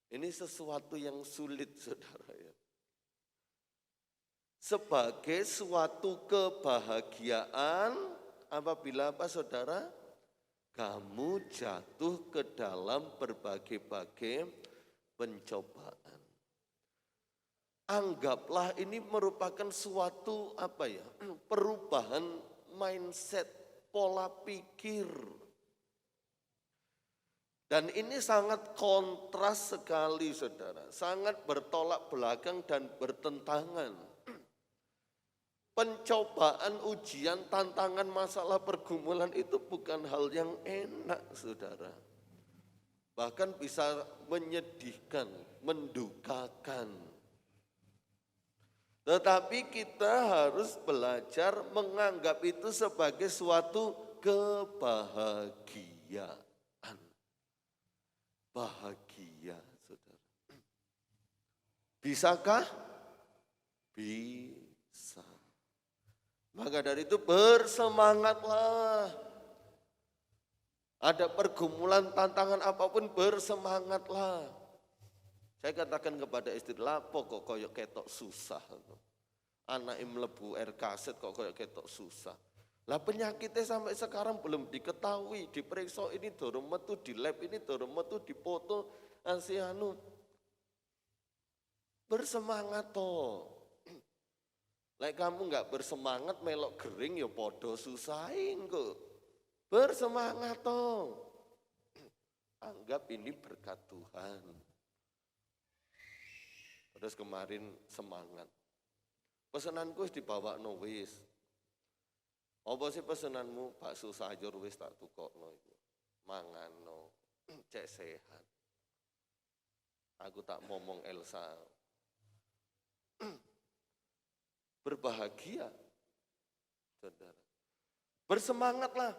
S3: Ini sesuatu yang sulit, saudara ya. Sebagai suatu kebahagiaan apabila apa saudara? Kamu jatuh ke dalam berbagai-bagai pencobaan. Anggaplah ini merupakan suatu apa ya? Perubahan mindset, pola pikir. Dan ini sangat kontras sekali saudara, sangat bertolak belakang dan bertentangan. Pencobaan, ujian, tantangan, masalah, pergumulan itu bukan hal yang enak saudara. Bahkan bisa menyedihkan, mendukakan. Tetapi kita harus belajar menganggap itu sebagai suatu kebahagiaan. Bahagia, saudara. Bisakah? Bisa. Maka dari itu bersemangatlah. Ada pergumulan, tantangan apapun bersemangatlah. Saya katakan kepada istri, lapo kok koyok ketok susah. Anak mlebu air kaset kok koyok ketok susah. Lah penyakitnya sampai sekarang belum diketahui, diperiksa ini dorong metu di lab, ini dorong metu di foto, asianu. Bersemangat toh. Lek kamu enggak bersemangat melok gering ya podo susahin kok. Bersemangat toh. Anggap ini berkat Tuhan. Terus kemarin semangat. Pesananku dibawa no wis. Apa sih pesenanmu? Bakso sayur wis tak tukokno iku. Mangano, cek sehat. Aku tak ngomong Elsa. Berbahagia, saudara. Bersemangatlah.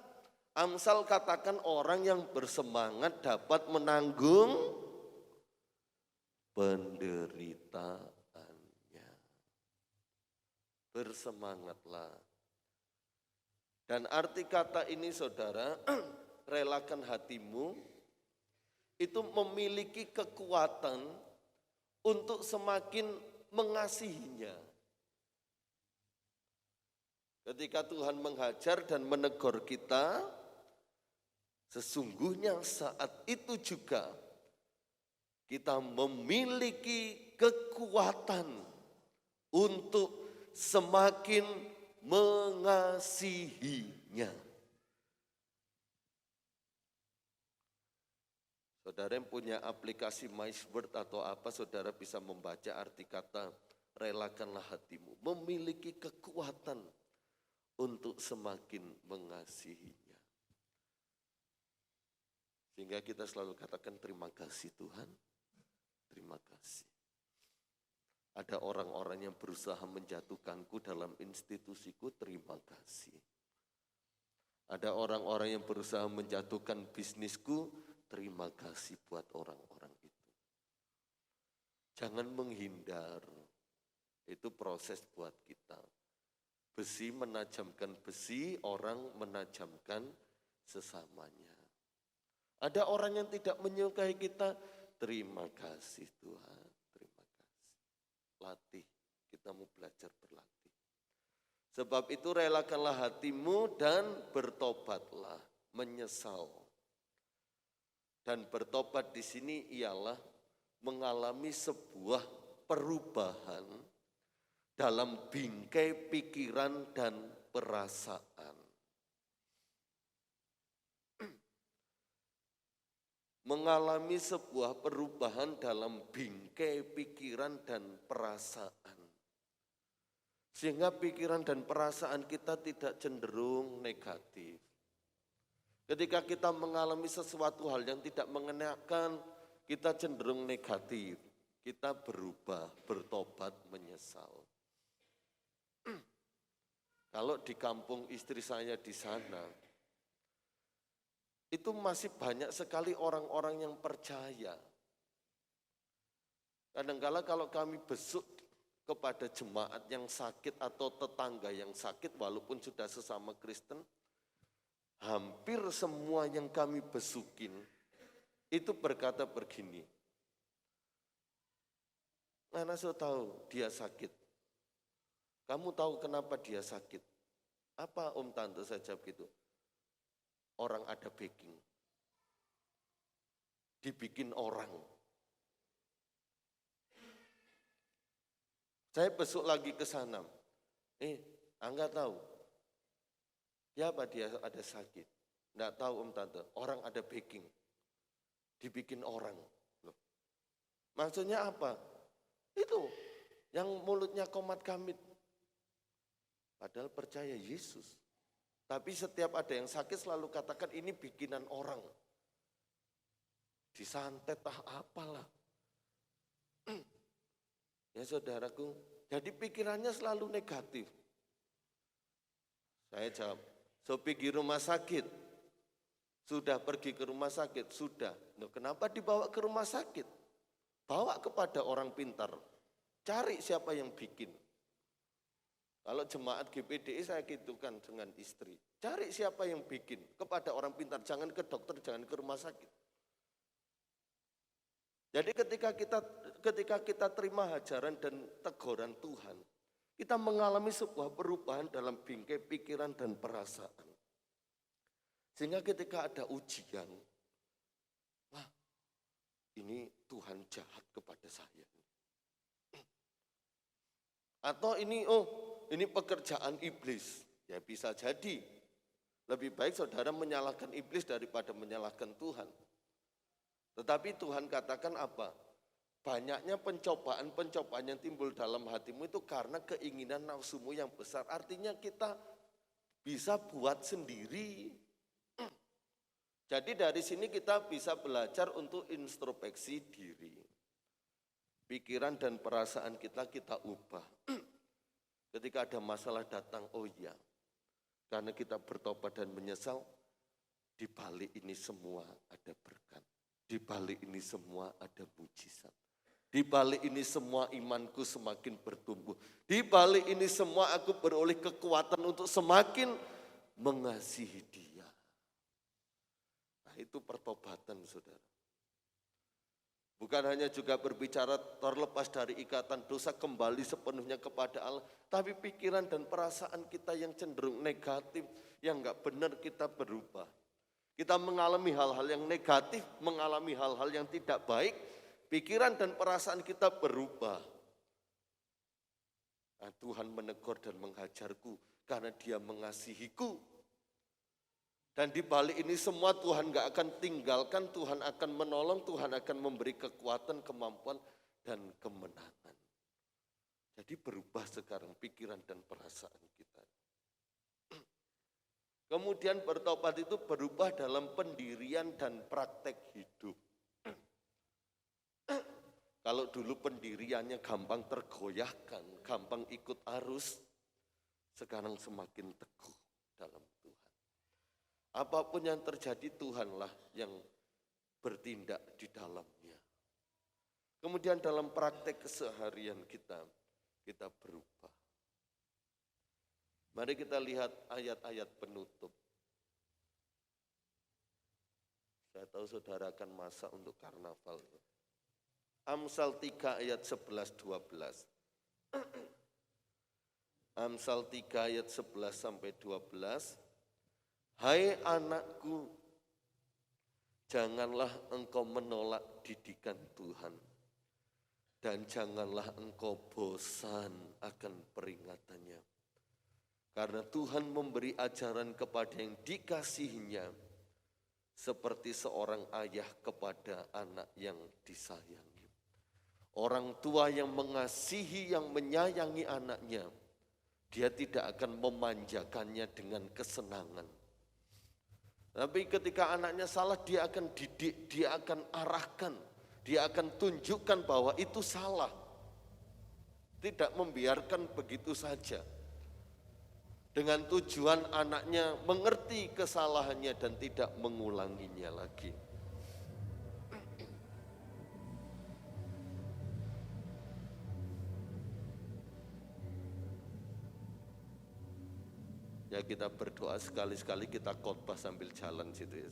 S3: Amsal katakan orang yang bersemangat dapat menanggung penderitaannya. Bersemangatlah. Dan arti kata ini saudara, relakan hatimu, itu memiliki kekuatan untuk semakin mengasihinya. Ketika Tuhan menghajar dan menegur kita, sesungguhnya saat itu juga kita memiliki kekuatan untuk semakin mengasihinya. Saudara yang punya aplikasi MySword atau apa, saudara bisa membaca arti kata relakanlah hatimu. Memiliki kekuatan untuk semakin mengasihinya. Sehingga kita selalu katakan terima kasih Tuhan, terima kasih. Ada orang-orang yang berusaha menjatuhkanku dalam institusiku, terima kasih. Ada orang-orang yang berusaha menjatuhkan bisnisku, terima kasih buat orang-orang itu. Jangan menghindar, itu proses buat kita. Besi menajamkan besi, orang menajamkan sesamanya. Ada orang yang tidak menyukai kita, terima kasih Tuhan, terima kasih. Latih, kita mau belajar berlatih. Sebab itu relakanlah hatimu dan bertobatlah, menyesal. Dan bertobat di sini ialah mengalami sebuah perubahan dalam bingkai pikiran dan perasaan. Mengalami sebuah perubahan dalam bingkai pikiran dan perasaan. Sehingga pikiran dan perasaan kita tidak cenderung negatif. Ketika kita mengalami sesuatu hal yang tidak mengenakan, kita cenderung negatif. kita berubah, bertobat, menyesal. Kalau di kampung istri saya di sana, itu masih banyak sekali orang-orang yang percaya. Kadang-kala kalau kami besuk kepada jemaat yang sakit atau tetangga yang sakit, walaupun sudah sesama Kristen, hampir semua yang kami besukin itu berkata begini, "Nana saya tahu dia sakit. Kamu tahu kenapa dia sakit?" "Apa Om Tante?" Saya jawab gitu. "Orang ada backing. Dibikin orang." Saya besok lagi ke sana. Angga tahu. Kenapa dia ada sakit? Enggak tahu Om Tante. Orang ada backing. Dibikin orang. Loh. Maksudnya apa? Itu yang mulutnya komat kamit. Padahal percaya Yesus. Tapi setiap ada yang sakit selalu katakan ini bikinan orang. Disantet apalah. Ya saudaraku, jadi pikirannya selalu negatif. Saya jawab, "So pergi rumah sakit." "Sudah pergi ke rumah sakit?" "Sudah." "Loh, kenapa dibawa ke rumah sakit?" "Bawa kepada orang pintar. Cari siapa yang bikin." Kalau jemaat GPDI saya gitukan dengan istri. Cari siapa yang bikin kepada orang pintar. Jangan ke dokter, jangan ke rumah sakit. Jadi ketika kita terima ajaran dan teguran Tuhan, kita mengalami sebuah perubahan dalam bingkai pikiran dan perasaan. Sehingga ketika ada ujian, wah ini Tuhan jahat kepada saya. Atau ini pekerjaan iblis. Ya bisa jadi. Lebih baik saudara menyalahkan iblis daripada menyalahkan Tuhan. Tetapi Tuhan katakan apa? Banyaknya pencobaan yang timbul dalam hatimu itu karena keinginan nafsumu yang besar. Artinya kita bisa buat sendiri. Jadi dari sini kita bisa belajar untuk introspeksi diri. Pikiran dan perasaan kita ubah. Ketika ada masalah datang, oh iya. Karena kita bertobat dan menyesal, di balik ini semua ada berkat. Di balik ini semua ada mujizat. Di balik ini semua imanku semakin bertumbuh. Di balik ini semua aku beroleh kekuatan untuk semakin mengasihi Dia. Nah itu pertobatan saudara. Bukan hanya juga berbicara terlepas dari ikatan dosa kembali sepenuhnya kepada Allah. Tapi pikiran dan perasaan kita yang cenderung negatif, yang enggak benar kita berubah. Kita mengalami hal-hal yang negatif, mengalami hal-hal yang tidak baik, pikiran dan perasaan kita berubah. Nah, Tuhan menegur dan menghajarku karena Dia mengasihiku. Dan di balik ini semua Tuhan gak akan tinggalkan, Tuhan akan menolong, Tuhan akan memberi kekuatan, kemampuan, dan kemenangan. Jadi berubah sekarang pikiran dan perasaan kita. Kemudian bertobat itu berubah dalam pendirian dan praktek hidup. Kalau dulu pendiriannya gampang tergoyahkan, gampang ikut arus, sekarang semakin teguh dalam Tuhan. Apapun yang terjadi Tuhanlah yang bertindak di dalamnya. Kemudian dalam praktek keseharian kita berubah. Mari kita lihat ayat-ayat penutup. Saya tahu saudara akan masak untuk karnaval. Amsal 3 ayat 11-12. Amsal 3 ayat 11 sampai 12. Hai anakku, janganlah engkau menolak didikan Tuhan. Dan janganlah engkau bosan akan peringatannya. Karena Tuhan memberi ajaran kepada yang dikasihinya, seperti seorang ayah kepada anak yang disayangi. Orang tua yang mengasihi, yang menyayangi anaknya, dia tidak akan memanjakannya dengan kesenangan. Tapi ketika anaknya salah, dia akan didik, dia akan arahkan, Dia akan tunjukkan bahwa itu salah. Tidak membiarkan begitu saja. Dengan tujuan anaknya mengerti kesalahannya dan tidak mengulanginya lagi. Ya kita berdoa sekali-sekali kita khotbah sambil jalan situ ya.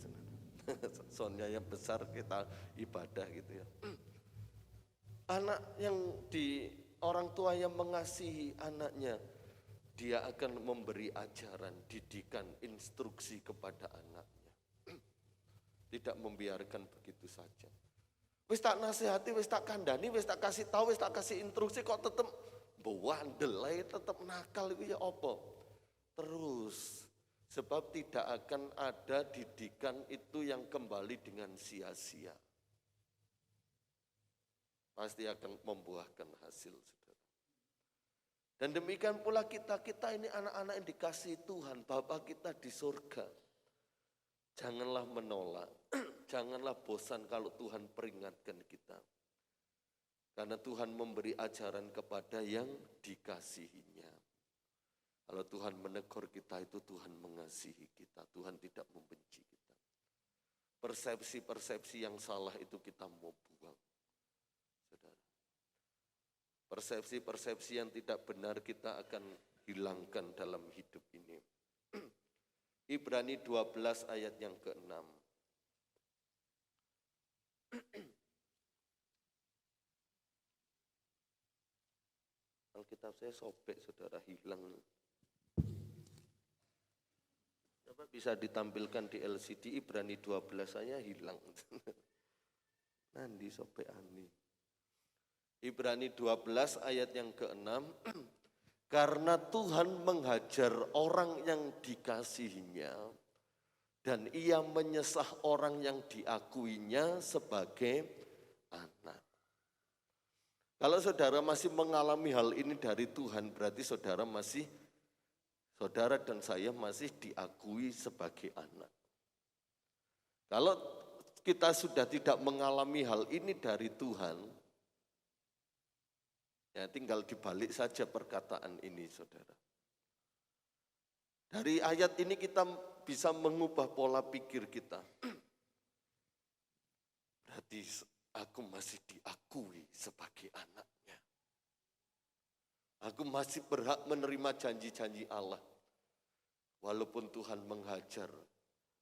S3: Soalnya yang besar kita ibadah gitu ya. Anak yang orang tua yang mengasihi anaknya, dia akan memberi ajaran, didikan, instruksi kepada anaknya. Tidak membiarkan begitu saja. Wis tak nasihati, wis tak kandani, wis tak kasih tahu, wis tak kasih instruksi kok tetap bewandel, tetap nakal itu ya apa? Terus, sebab tidak akan ada didikan itu yang kembali dengan sia-sia. Pasti akan membuahkan hasil, saudara. Dan demikian pula kita ini anak-anak yang dikasihi Tuhan, Bapa kita di surga. Janganlah menolak, janganlah bosan kalau Tuhan peringatkan kita. Karena Tuhan memberi ajaran kepada yang dikasihinya. Kalau Tuhan menegur kita itu Tuhan mengasihi kita, Tuhan tidak membenci kita. Persepsi-persepsi yang salah itu kita mau buang, saudara. Persepsi-persepsi yang tidak benar kita akan hilangkan dalam hidup ini. Ibrani 12 ayat yang ke-6. Alkitab saya sobek, saudara, hilang. Coba bisa ditampilkan di LCD, Ibrani 12 saya hilang. Nandi sobek ani. Ibrani 12 ayat yang ke-6. Karena Tuhan menghajar orang yang dikasihinya dan ia menyesah orang yang diakuinya sebagai anak. Kalau saudara masih mengalami hal ini dari Tuhan, berarti saudara dan saya masih diakui sebagai anak. Kalau kita sudah tidak mengalami hal ini dari Tuhan, ya tinggal dibalik saja perkataan ini, saudara. Dari ayat ini kita bisa mengubah pola pikir kita. Berarti aku masih diakui sebagai anaknya. Aku masih berhak menerima janji-janji Allah. Walaupun Tuhan menghajar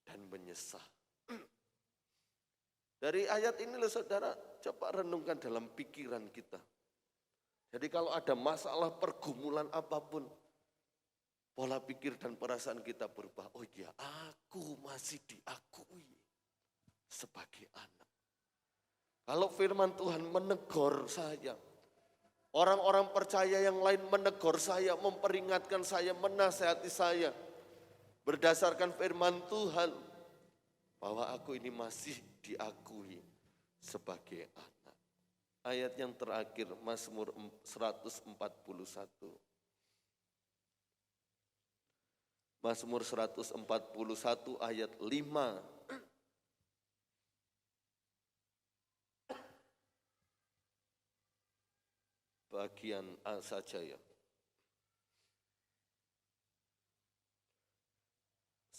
S3: dan menyesah. Dari ayat ini loh saudara, coba renungkan dalam pikiran kita. Jadi kalau ada masalah pergumulan apapun, pola pikir dan perasaan kita berubah. Oh iya, aku masih diakui sebagai anak. Kalau firman Tuhan menegur saya, orang-orang percaya yang lain menegur saya, memperingatkan saya, menasihati saya, berdasarkan firman Tuhan, bahwa aku ini masih diakui sebagai anak. Ayat yang terakhir, Mazmur 141. Mazmur 141 ayat 5. Bagian A saja ya.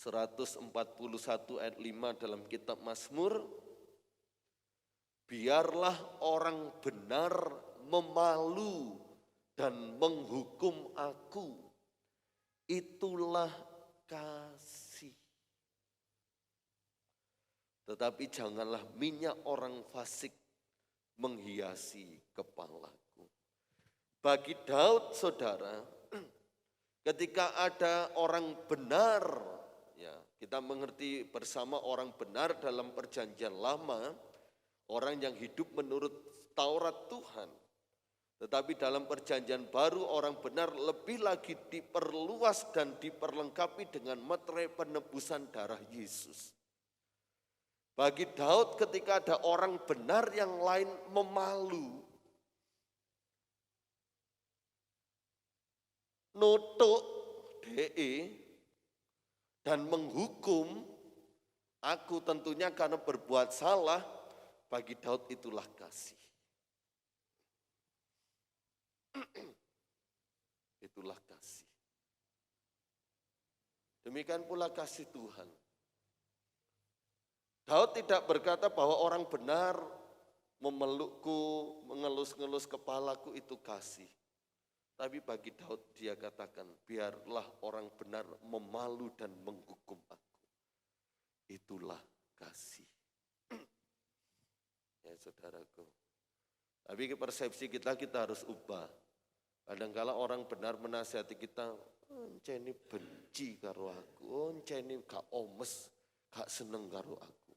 S3: 141 ayat 5 dalam kitab Mazmur. Biarlah orang benar memalu dan menghukum aku. Itulah kasih. Tetapi janganlah minyak orang fasik menghiasi kepalaku. Bagi Daud, saudara, ketika ada orang benar, ya kita mengerti bersama orang benar dalam perjanjian lama, orang yang hidup menurut Taurat Tuhan. Tetapi dalam perjanjian baru orang benar lebih lagi diperluas dan diperlengkapi dengan meterai penebusan darah Yesus. Bagi Daud ketika ada orang benar yang lain memalu, nutuk dan menghukum aku tentunya karena berbuat salah, bagi Daud itulah kasih. Itulah kasih. Demikian pula kasih Tuhan. Daud tidak berkata bahwa orang benar memelukku, mengelus-ngelus kepalaku itu kasih. Tapi bagi Daud dia katakan, biarlah orang benar memalu dan menghukum aku. Itulah kasih. Ya saudaraku. Tapi persepsi kita harus ubah. Kadang-kala orang benar menasihati kita, enceni benci karo aku, enceni gak omes, gak seneng karo aku.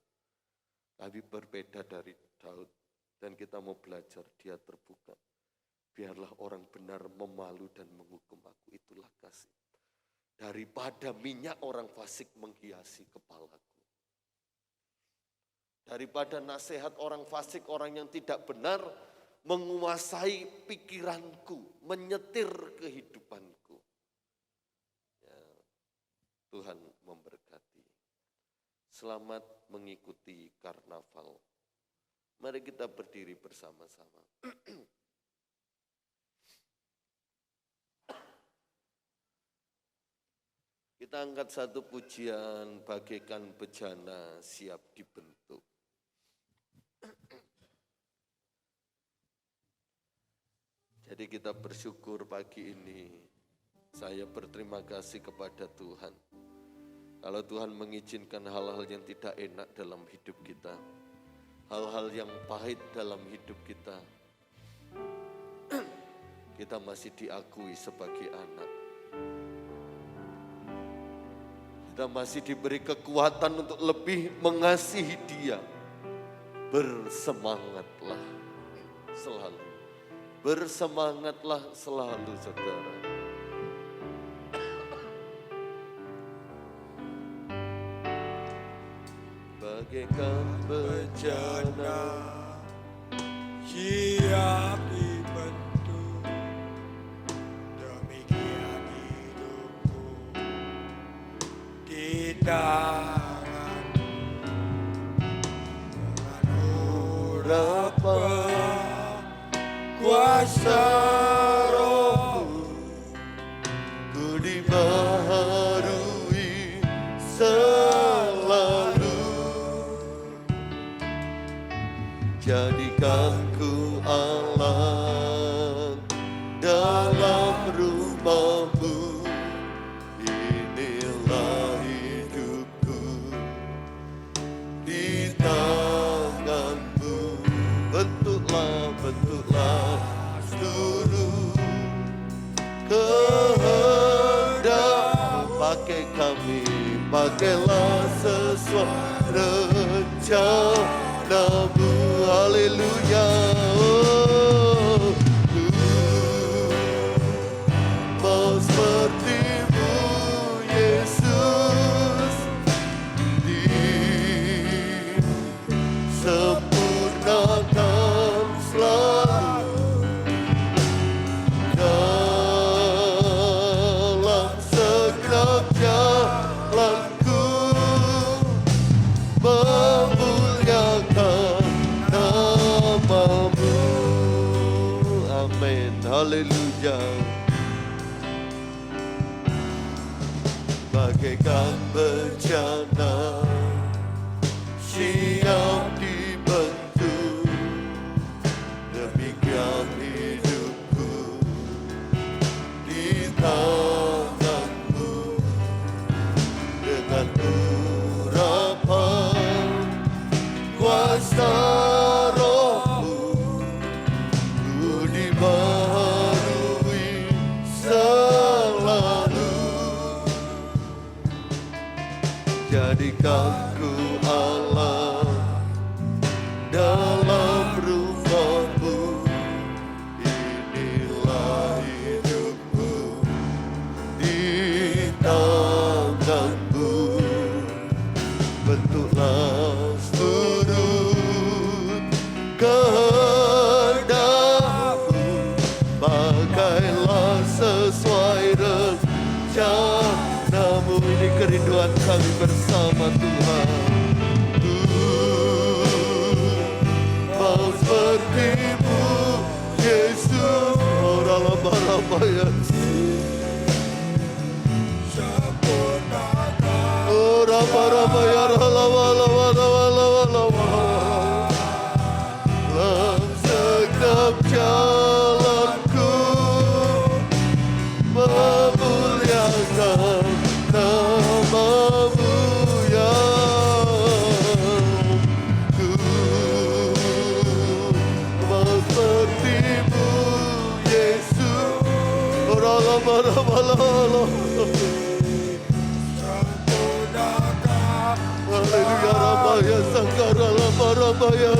S3: Tapi berbeda dari Daud dan kita mau belajar, dia terbuka. Biarlah orang benar memalu dan menghukum aku, itulah kasih. Daripada minyak orang fasik menghiasi kepalaku. Daripada nasihat orang fasik, orang yang tidak benar, menguasai pikiranku, menyetir kehidupanku. Ya, Tuhan memberkati. Selamat mengikuti karnaval. Mari kita berdiri bersama-sama. Kita angkat satu pujian, bagaikan bejana siap dibentuk. Jadi kita bersyukur pagi ini, saya berterima kasih kepada Tuhan. Kalau Tuhan mengizinkan hal-hal yang tidak enak dalam hidup kita, hal-hal yang pahit dalam hidup kita, kita masih diakui sebagai anak. Kita masih diberi kekuatan untuk lebih mengasihi Dia. Bersemangatlah selalu. Bersemangatlah selalu, saudara. Bagaikan bejana
S4: siap dibentuk, demikian hidupku di tangan-Mu dengan urapan kuasa Roh-Mu,
S3: ku dibaharui selalu. Jadikan ku alam dalam rumah-Mu, inilah hidupku di tangan-Mu. Bentuklah seluruh kehendak. Pakai kami, pakailah sesuai rencana-Mu. Haleluya. Mau seperti-Mu Yesus, disempurnakan selalu dalam segenap jalanku, memuliakan nama-Mu. Amin. Haleluya. Bagaikan bejana siap dibentuk, demikian hidupku di tangan-Mu dengan urapan kuasa Roh-Mu, ku dibaharui selalu. Jadikan ku alam dalam rumah-Mu, inilah hidupku di tangan-Mu. Bentuklah seluruh kehendak-Mu, pakailah sesuai rencana-Mu. Ini kerinduan kami bersama Tuhan. Rabaya.
S4: Sempurnakan
S3: Oh Rabaya dalam segenap jalanku memuliakan nama-Mu ya ku mau seperti-Mu Yesus. Haleluya Rabaya Sangkara Rabaya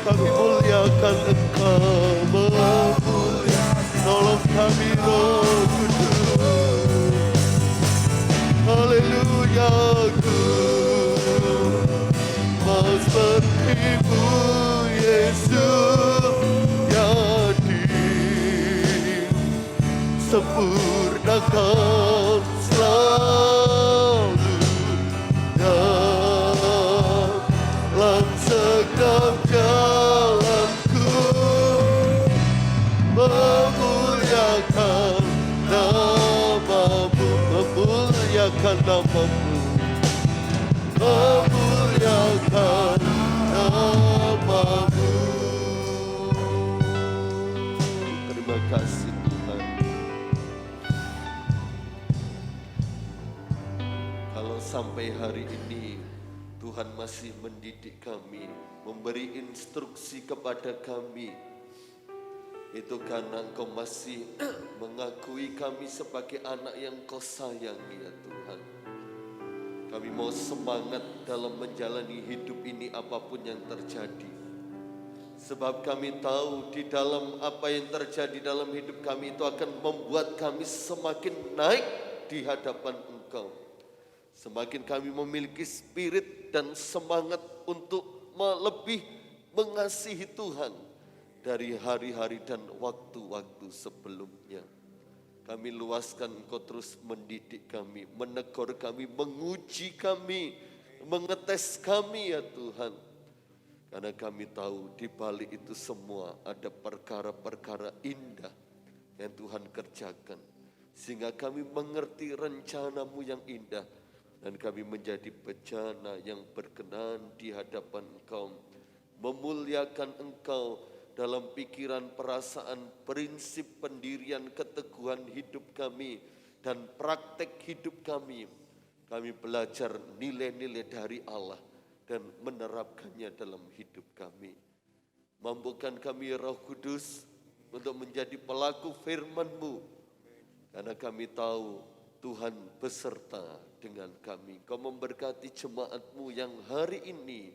S3: kami muliakan Engkau, tolong kami Roh Kudus. Haleluya, ku mau seperti-Mu Yesus, ya disempurnakan selalu dalam segenap jalanku memuliakan nama-Mu, memuliakan nama-Mu, memuliakan nama-Mu. Terima kasih Tuhan. Kalau sampai hari ini Tuhan masih mendidik kami, memberi instruksi kepada kami, itu karena Engkau masih mengakui kami sebagai anak yang Kau sayangi ya Tuhan. Kami mau semangat dalam menjalani hidup ini apapun yang terjadi. Sebab kami tahu di dalam apa yang terjadi dalam hidup kami itu akan membuat kami semakin naik di hadapan Engkau. Semakin kami memiliki spirit dan semangat untuk lebih mengasihi Tuhan dari hari-hari dan waktu-waktu sebelumnya. Kami luaskan Engkau terus mendidik kami, menegur kami, menguji kami, mengetes kami ya Tuhan. Karena kami tahu di balik itu semua ada perkara-perkara indah yang Tuhan kerjakan. Sehingga kami mengerti rencana-Mu yang indah. Dan kami menjadi bejana yang berkenan di hadapan Engkau. Memuliakan Engkau dalam pikiran, perasaan, prinsip, pendirian, keteguhan hidup kami. Dan praktek hidup kami. Kami belajar nilai-nilai dari Allah. Dan menerapkannya dalam hidup kami. Mampukan kami Roh Kudus untuk menjadi pelaku firman-Mu. Karena kami tahu Tuhan beserta dengan kami. Kau memberkati jemaat-Mu yang hari ini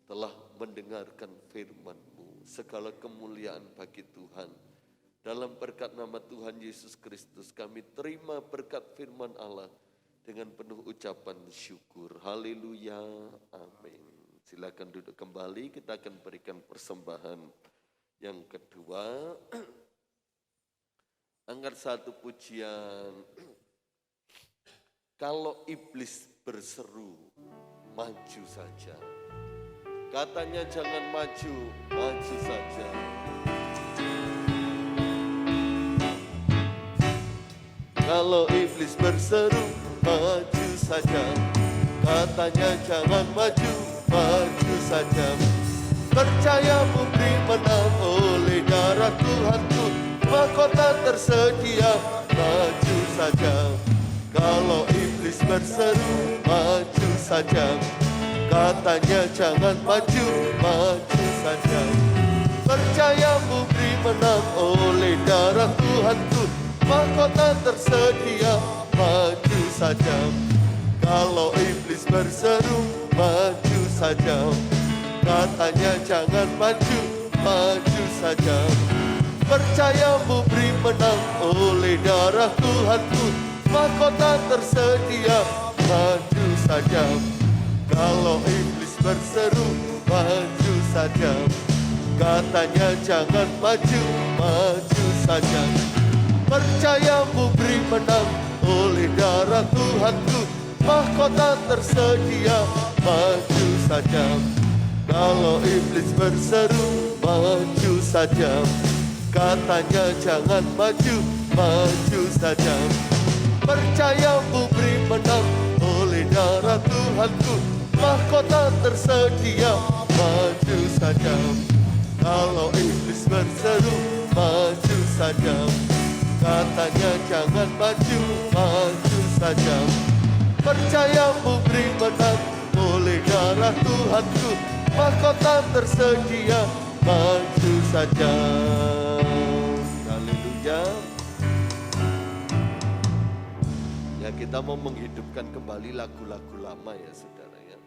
S3: telah mendengarkan firman-Mu. Segala kemuliaan bagi Tuhan. Dalam berkat nama Tuhan Yesus Kristus kami terima berkat firman Allah dengan penuh ucapan syukur. Haleluya. Amin. Silakan duduk kembali. Kita akan berikan persembahan yang kedua. Angkat satu pujian. Kalau iblis berseru, maju saja. Katanya jangan maju, maju saja. Kalau iblis berseru, maju saja. Katanya jangan maju, maju saja. Percayamu beri menang oleh darah Tuhanku, mahkota tersedia, maju saja. Kalau iblis berseru, maju saja. Katanya jangan maju, maju saja. Percayamu beri menang oleh darah Tuhanku, mahkota tersedia, maju saja. Kalau iblis berseru, maju saja. Katanya jangan maju, maju saja. Percayamu beri menang oleh darah Tuhanku, mahkota tersedia, maju saja. Kalau iblis berseru, maju saja. Katanya jangan maju, maju saja. Percayamu beri menang oleh darah Tuhanku, mahkota tersedia, maju saja. Kalau iblis berseru, maju saja. Katanya jangan maju, maju saja. Percayamu beri menang, oleh darah Tuhanku mahkota tersedia. Maju saja. Kalau iblis berseru, maju saja. Katanya jangan maju, maju saja. Percayamu beri menang, oleh darah Tuhanku mahkota tersedia. Maju saja. Haleluya. Ya, kita mau menghidupkan kembali lagu-lagu lama ya saudara ya.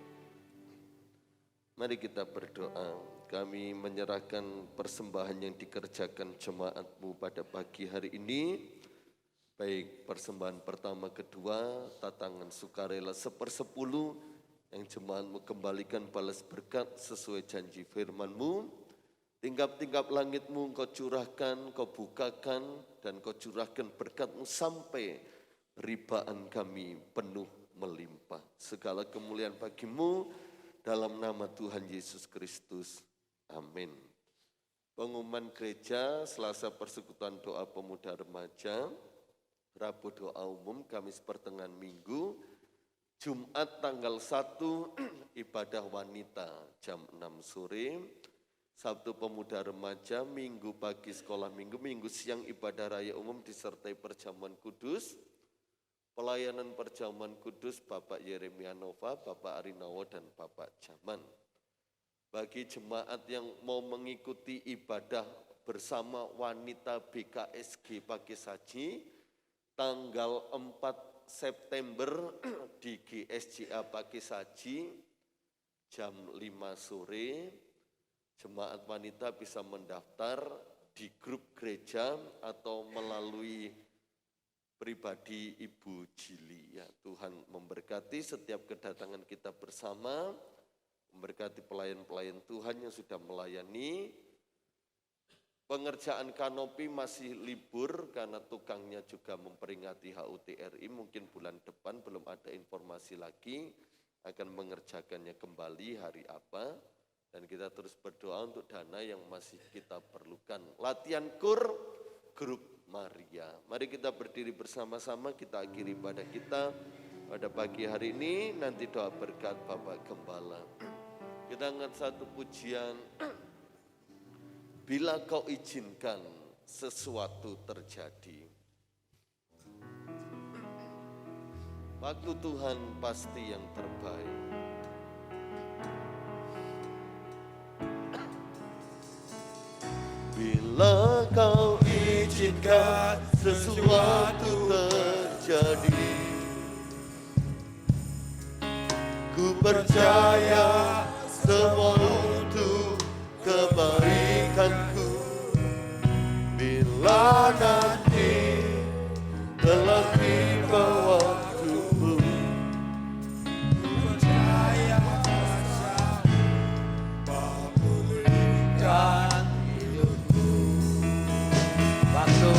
S3: Mari kita berdoa. Kami menyerahkan persembahan yang dikerjakan jemaatmu pada pagi hari ini. Baik persembahan pertama, kedua, tatangan sukarela 1/10 yang jemaatmu kembalikan balas berkat sesuai janji firman-Mu. Tingkap-tingkap langit-Mu Engkau curahkan, Kau bukakan, dan Kau curahkan berkat-Mu sampai ribaan kami penuh melimpah. Segala kemuliaan bagi-Mu dalam nama Tuhan Yesus Kristus. Amin. Pengumuman gereja Selasa persekutuan doa pemuda remaja, Rabu doa umum, Kamis pertengahan minggu, Jumat tanggal 1 ibadah wanita jam 6 sore, Sabtu pemuda remaja, Minggu pagi sekolah minggu, Minggu siang ibadah raya umum disertai perjamuan kudus. Pelayanan perjamuan kudus Bapak Yeremia Nova, Bapak Arinawo, dan Bapak Jaman. Bagi jemaat yang mau mengikuti ibadah bersama wanita BKSG Pagi Saji, tanggal 4 September di GSJA Pagi Saji, jam 5 sore, jemaat wanita bisa mendaftar di grup gereja atau melalui pribadi Ibu Jili. Ya, Tuhan memberkati setiap kedatangan kita bersama, memberkati pelayan-pelayan Tuhan yang sudah melayani. Pengerjaan kanopi masih libur karena tukangnya juga memperingati HUT RI. Mungkin bulan depan belum ada informasi lagi akan mengerjakannya kembali hari apa. Dan kita terus berdoa untuk dana yang masih kita perlukan. Latihan kur grup Maria. Mari kita berdiri bersama-sama, kita akhiri ibadah kita pada pagi hari ini. Nanti doa berkat Bapak Gembala. Kita angkat satu pujian. Bila Kau izinkan sesuatu terjadi. Waktu Tuhan pasti yang terbaik. Bila Kau izinkan sesuatu terjadi, ku percaya semua untuk kebaikanku. Bila nanti telah tiba waktumu,
S4: Ku percaya memulihkan hidupku.
S5: Waktu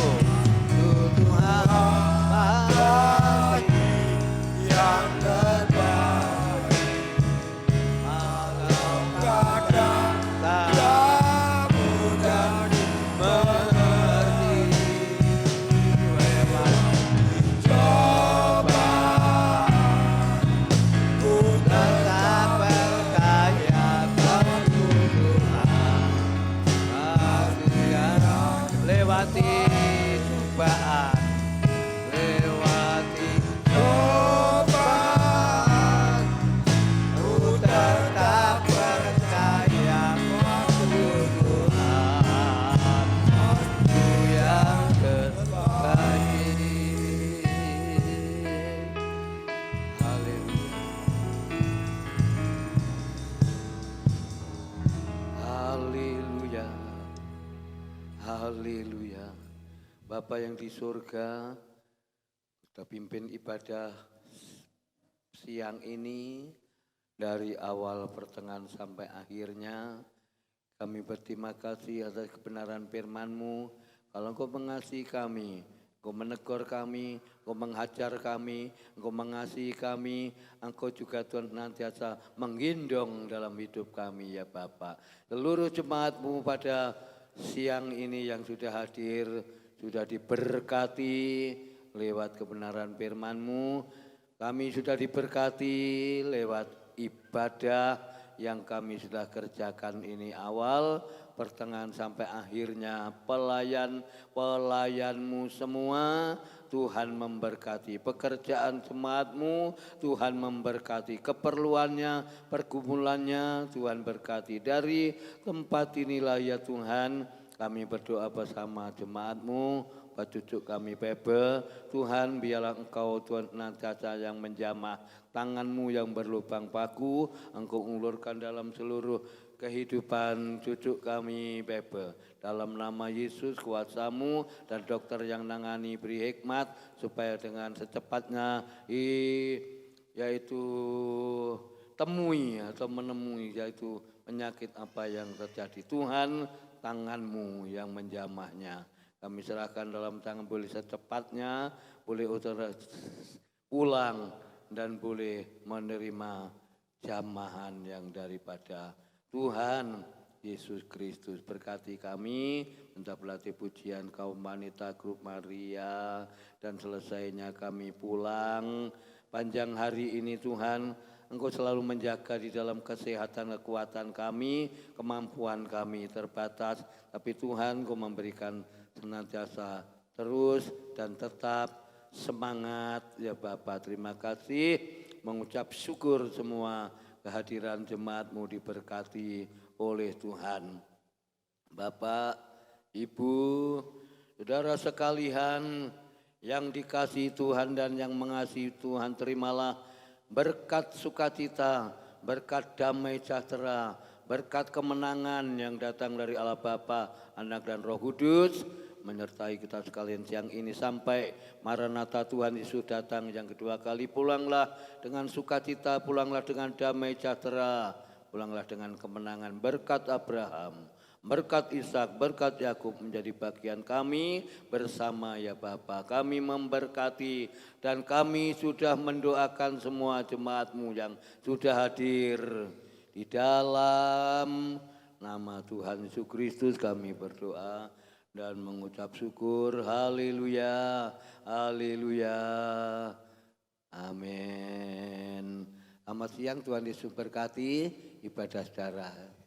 S5: Tuhan
S4: Bagi yang terbaik, kadang tak mudah dimengerti. Coba ku tetap
S5: percaya waktu Tuhan lewati cobaan, lewati cobaan, ku tetap percaya waktu Tuhan itu yang terbaik. Haleluya. Haleluya. Haleluya. Bapa yang di surga, kita pimpin ibadah siang ini dari awal pertengahan sampai akhirnya. Kami berterima kasih atas kebenaran firman-Mu. Kalau Engkau mengasihi kami, Engkau menegur kami, Engkau menghajar kami, Engkau mengasihi kami, Engkau juga Tuhan senantiasa menggendong dalam hidup kami ya Bapa. Seluruh jemaat-Mu pada siang ini yang sudah hadir, sudah diberkati lewat kebenaran firman-Mu. Kami sudah diberkati lewat ibadah yang kami sudah kerjakan ini awal, pertengahan sampai akhirnya pelayan-pelayan-Mu semua. Tuhan memberkati pekerjaan jemaat-Mu, Tuhan memberkati keperluannya, pergumulannya, Tuhan berkati. Dari tempat inilah ya Tuhan, kami berdoa bersama jemaat-Mu, cucuk kami Bebe, Tuhan biarlah Engkau Tuhan senantiasa yang menjamah tangan-Mu yang berlubang paku, Engkau ulurkan dalam seluruh kehidupan cucuk kami Bebe. Dalam nama Yesus kuasa-Mu dan dokter yang nangani beri hikmat supaya dengan secepatnya yaitu temui atau menemui yaitu penyakit apa yang terjadi. Tuhan tangan-Mu yang menjamahnya. Kami serahkan dalam tangan boleh secepatnya, boleh pulang dan boleh menerima jamahan yang daripada Tuhan Yesus Kristus. Berkati kami, minta pelatih pujian kaum wanita grup Maria dan selesainya kami pulang. Panjang hari ini Tuhan, Engkau selalu menjaga di dalam kesehatan kekuatan kami, kemampuan kami terbatas. Tapi Tuhan Engkau memberikan senantiasa terus dan tetap semangat ya Bapak. Terima kasih, mengucap syukur semua kehadiran jemaat-Mu diberkati oleh Tuhan. Bapak, Ibu, saudara sekalian yang dikasihi Tuhan dan yang mengasihi Tuhan, terimalah berkat sukacita, berkat damai sejahtera, berkat kemenangan yang datang dari Allah Bapa, Anak dan Roh Kudus menyertai kita sekalian siang ini sampai Maranatha Tuhan Yesus datang yang kedua kali. Pulanglah dengan sukacita, pulanglah dengan damai sejahtera, pulanglah dengan kemenangan. Berkat Abraham, berkat Ishak, berkat Yakub menjadi bagian kami bersama ya Bapa. Kami memberkati dan kami sudah mendoakan semua jemaat-Mu yang sudah hadir. Di dalam nama Tuhan Yesus Kristus kami berdoa dan mengucap syukur. Haleluya, haleluya, amin. Selamat siang, Tuhan Yesus berkati ibadah saudara.